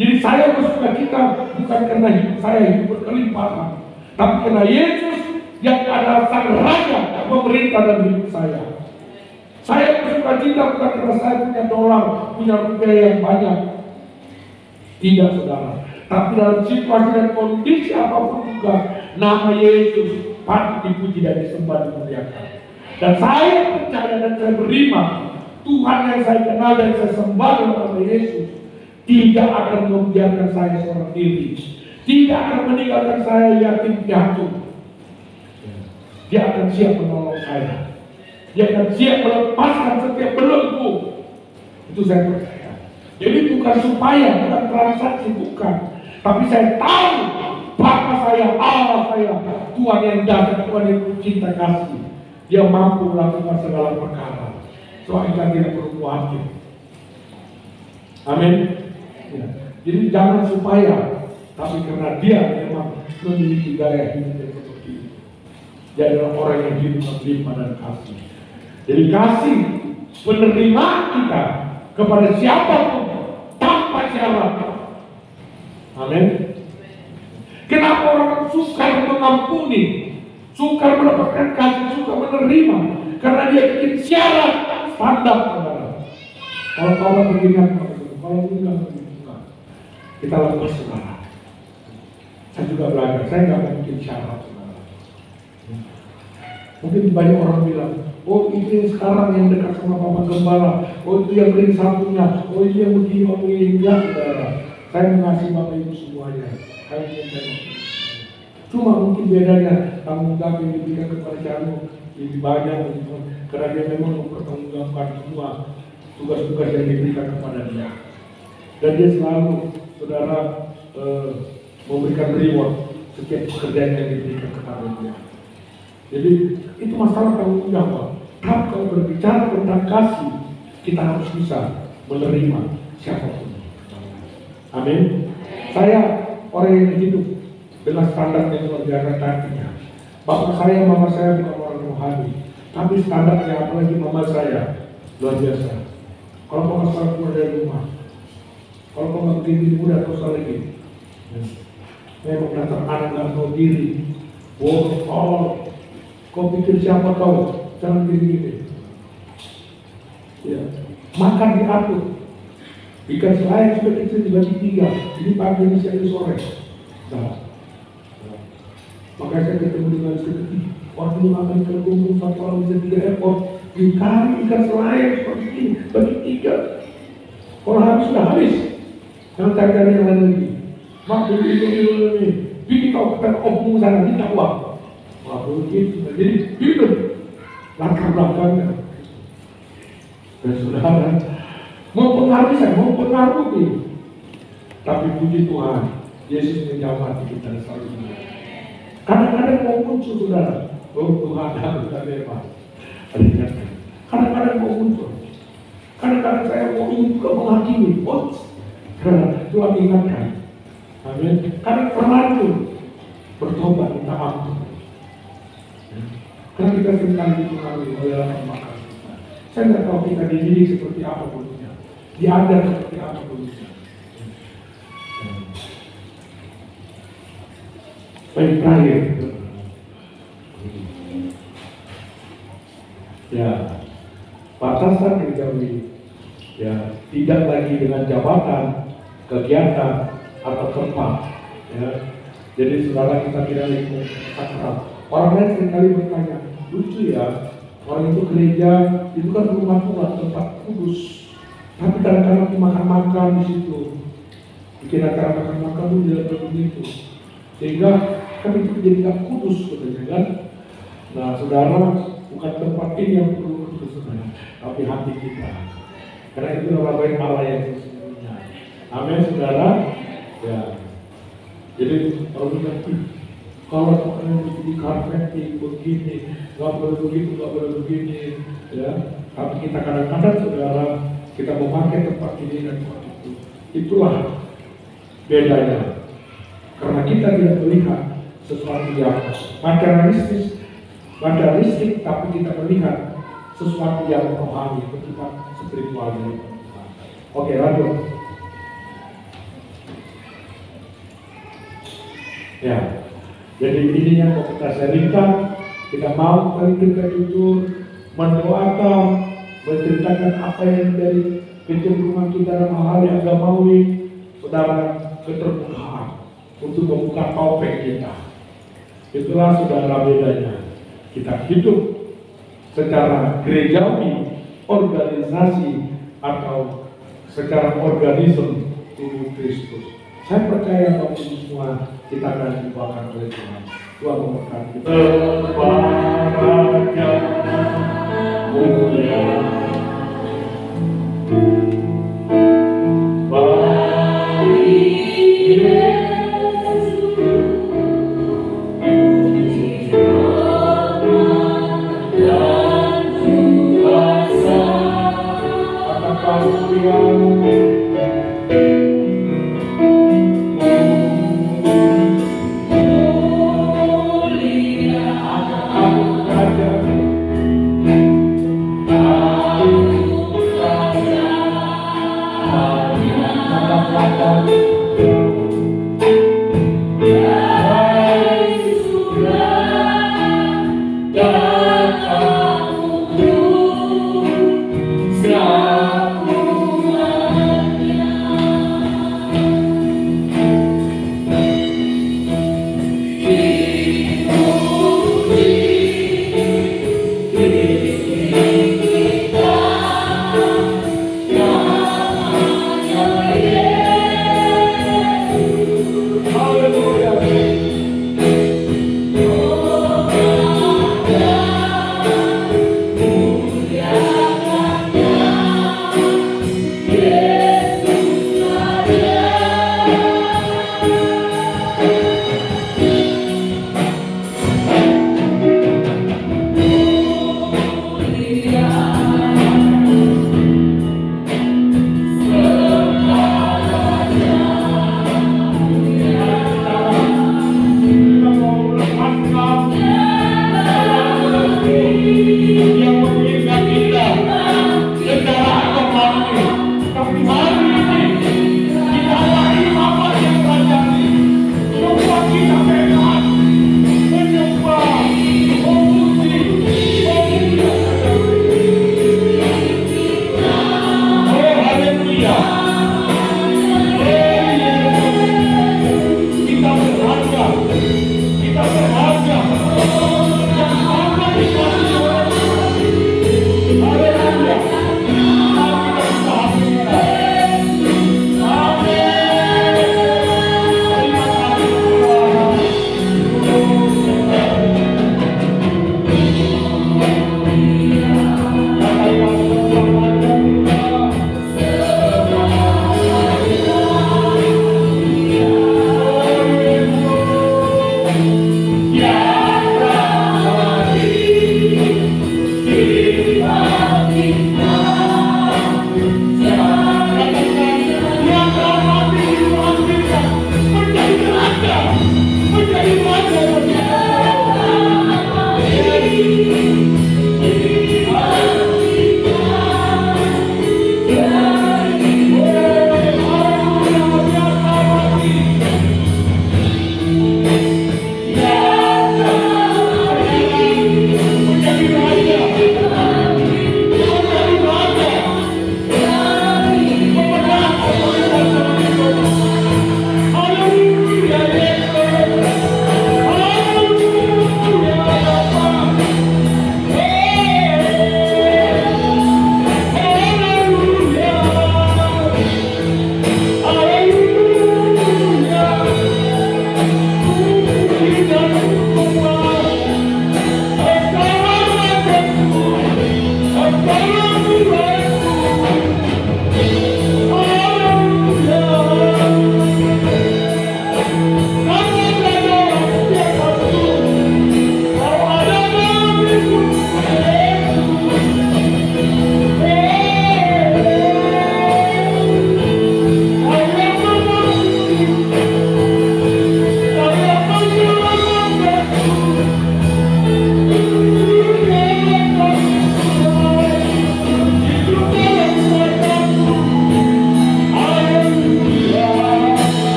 Jadi saya bersuka cita bukan karena hidup saya hidup berkelimpahan, tapi karena Yesus yang adalah sang raja memerintah dalam hidup saya. Saya bersuka cita bukan karena saya punya dolar, punya rupiah yang banyak. Tidak, saudara. Tapi dalam situasi dan kondisi apapun juga, nama Yesus patut dipuji dan disembah dimuliakan. Dan saya percaya dan saya beriman, Tuhan yang saya kenal dan saya sembah dalam nama Yesus tidak akan membiarkan saya seorang diri, tidak akan meninggalkan saya yatim piatu. Dia akan siap menolong saya. Dia akan siap melepaskan setiap belenggu. Itu saya percaya. Jadi bukan supaya, bukan transaksi, bukan. Tapi saya tahu Bapa saya, Allah saya, Tuhan yang dahsyat, Tuhan yang cinta kasih. Dia mampu melakukan segala perkara. Soalnya kita tidak perlu khawatir. Amin. Ya. Jadi jangan supaya, tapi karena dia memang memiliki gaya hidup yang seperti itu. Dia adalah orang yang hidup berlimpah dan kasih. Jadi kasih menerima kita kepada siapapun tanpa syarat. Amin. Kenapa orang sukar mengampuni, sukar mendapatkan kasih, suka menerima? Karena dia bikin syarat standar. Kalau kau begini, kalau enggak begini, kita lakukan saudara. Saya juga belajar, saya nggak mau bikin syarat saudara. Mungkin banyak orang bilang, oh ini sekarang yang dekat sama Bapak Gembala, oh itu yang ring satunya, oh ini yang begini, oh ini enggak saudara. Saya mengasihi Bapak Ibu semuanya. Cuma mungkin bedanya tanggung jawab yang diberikan kepada kamu lebih banyak, karena dia memang mempertanggungjawabkan semua tugas-tugas yang diberikan kepada dia. Dan dia selalu, saudara, memberikan reward setiap pekerjaan yang diberikan kepada dia. Jadi itu masalah tanggung jawab. Tapi kalau berbicara tentang kasih, kita harus bisa menerima siapapun. Amin. Saya orang yang hidup dengan standar yang luar biasa tadinya. Bapak saya, mama saya bukan orang rohani, tapi standarnya apalagi mama saya luar biasa. Kalau bapak saya keluar dari rumah, kalau bapak begini muda atau lagi, memang datang anak nggak tahu diri. Oh, kau pikir siapa kau? Jangan gini-gini. Ya, makan diatur. Ikan selain sudah kecil dibagi 3. Ini pagi, ini siang, ini sore. Nah. Makanya saya ketemu dengan istri, waktu makan ikan kumpul 1 orang bisa 3 ekor. Dikali ikan selain seperti ini, bagi 3. Kalau habis sudah habis. Jangan cari-cari yang lain lagi. Mak, ini. Bikin kau kata opung sana, minta uang. Wah, begitu. Jadi hidup latar belakangnya. Dan saudara, mempengaruhi saya, mempengaruhi. Tapi puji Tuhan, Yesus menjawab kita selalu. Kadang-kadang mau muncul saudara, oh Tuhan aku tak bebas. Kadang-kadang mau muncul. Kadang-kadang saya mau ingin juga menghakimi. Oh, Tuhan ingatkan. Amin. Kadang terlanjur bertobat minta ampun. Karena kita seringkali dipengaruhi oleh latar belakang kita. Saya tidak tahu kita dididik seperti apa dulunya, diajar seperti apa dulunya. Baik, terakhir. Ya, batasan gerejawi. Ya, tidak lagi dengan jabatan, kegiatan atau tempat. Ya, jadi saudara kita tidak lagi sakral. Orang lain seringkali bertanya, lucu ya, orang itu gereja itu kan rumah Tuhan, tempat kudus. Tapi kadang-kadang makan-makan di situ, bikin acara makan-makan itu tidak begitu. Sehingga kan itu menjadi tak kudus sebenarnya kan. Nah saudara, bukan tempat ini yang perlu kudus sebenarnya, tapi hati kita. Karena itu adalah baik Allah yang sesungguhnya. Amin saudara. Ya. Jadi kalau kita kalau di karpet begini, nggak boleh begitu, nggak boleh begini, ya. Tapi kita kadang-kadang saudara kita memakai tempat ini dan tempat itu. Itulah bedanya. Karena kita tidak melihat sesuatu yang materialistik, tapi kita melihat sesuatu yang rohani, bersifat spiritual dari Tuhan. Oke, lanjut. Ya, jadi ini yang mau kita sharingkan. Kita mau paling kita jujur, mendoakan, menceritakan apa yang dari kecenderungan kita dalam hal yang agamawi, saudara, keterbukaan untuk membuka topeng kita. Itulah saudara bedanya. Kita hidup secara gerejawi, organisasi, atau secara organisme tubuh Kristus. Saya percaya bahwa ini semua kita akan dibawakan oleh Tuhan. Tuhan memberkati kita. Mulia. Aku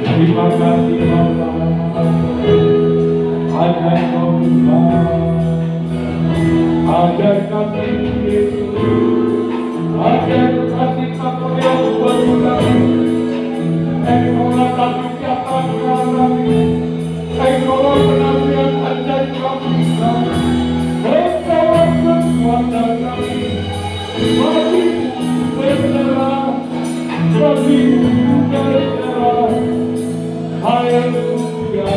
Terima kasih Bapa, ada Kau Tuhan, ada kasih Yesus, ada kasih Kau yang berkati, Engkaulah kami siapa kami, Engkaulah penasihat ajaib kami, Engkaulah kekuatan kami, bagimu berserah, bagimu berserah. Haleluya.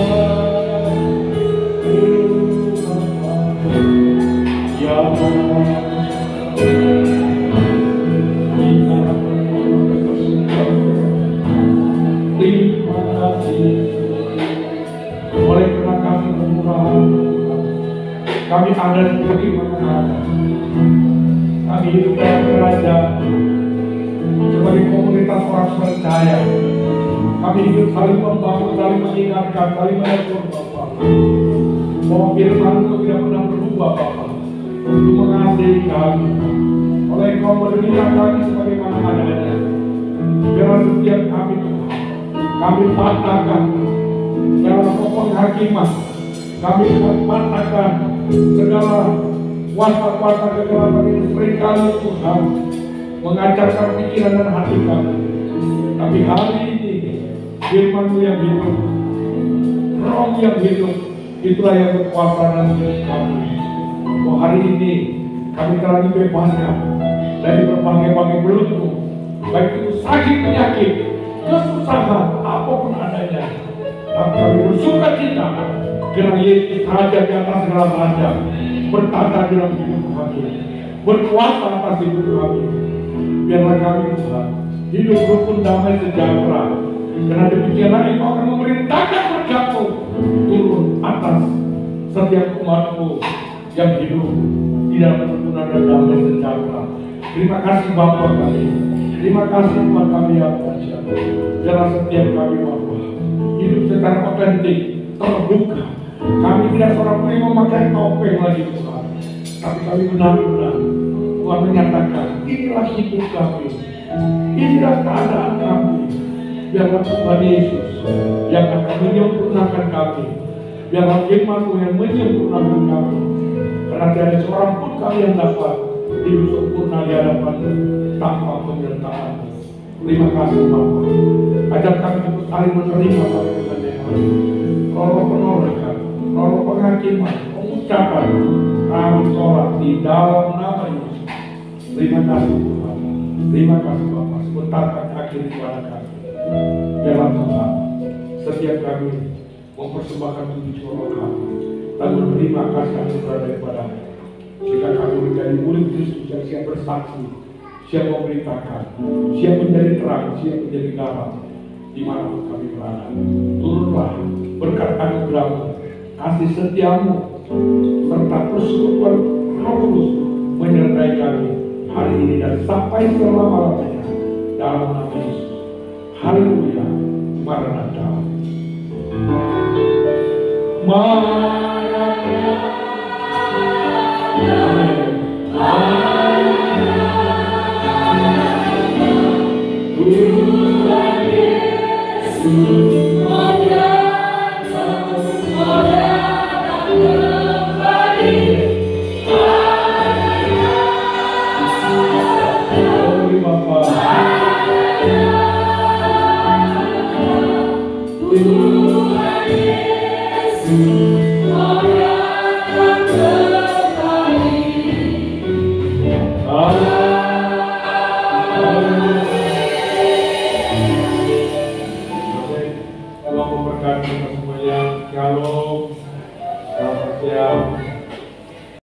Ya terima kasih. Oleh karena kasih kemurahan kami ada seperti mana ada. Kami hidup dalam kerajaan sebagai komunitas orang percaya. Kami hidup saling membangun, saling mengingatkan, saling menegur Bapak. Bahwa firman-Mu tidak pernah berubah Bapak. Untuk mengasihi kami. Oleh Engkau menerima kami sebagaimana adanya. Biarlah setiap kami Tuhan, kami patahkan dalam penghakiman. Kami patahkan segala kuasa-kuasa kegelapan yang seringkali Tuhan mengacaukan pikiran dan hati kami. Tapi hari ini firman-Mu yang hidup, Roh yang hidup, itulah yang berkuasa dalam hidup kami. Oh, hari ini kami telah dibebaskan dari berbagai-bagai belenggu, baik itu sakit penyakit, kesusahan, apapun adanya. Dan kami bersuka cita karena Yesus raja di atas segala raja, bertata dalam hidup kami, berkuasa atas hidup kami. Biarlah kami Tuhan hidup rukun damai sejahtera. Karena demikianlah Engkau akan memerintahkan kerja-Mu turun atas setiap umat-Mu yang hidup di dalam kerukunan dan damai sejahtera. Terima kasih Bapa kami. Terima kasih Tuhan kami yang dahsyat. Biarlah setiap kami Bapa hidup secara otentik, terbuka. Kami tidak seorang pun yang memakai topeng lagi Tuhan. Tapi kami benar-benar Tuhan menyatakan inilah hidup kami. Inilah keadaan kami. Biarlah Tuhan Yesus yang akan menyempurnakan kami. Biarlah firman-Mu yang menyempurnakan kami. Karena tidak ada seorang pun kami yang dapat hidup sempurna di hadapan tanpa penyertaan-Mu. Terima kasih Bapa. Ajar kami untuk saling menerima Bapa Tuhan yang lain. Roh penolakan, roh penghakiman, pengucapan kami sholat di dalam nama Yesus. Terima kasih Tuhan. Terima kasih Bapa. Sebentar kami akhiri kepada kami. Biarlah Tuhan, setiap kami mempersembahkan tujuh roh kami dan menerima kasih anugerah daripada-Mu. Jika kami menjadi murid Kristus yang siap bersaksi, siap memberitakan, siap menjadi terang, siap menjadi garam dimanapun kami berada. Turunlah berkat anugerah-Mu, kasih setia-Mu, serta persekutuan Roh Kudus menyertai kami hari ini dan sampai selama-lamanya dalam nama Yesus. Haleluya, Maranatha. Maranatha. Amin. Tuhan Yesus datang kembali. Glory Bapa. Tuhan Yesus datang kembali. Tuhan memberkati kita semuanya. Shalom.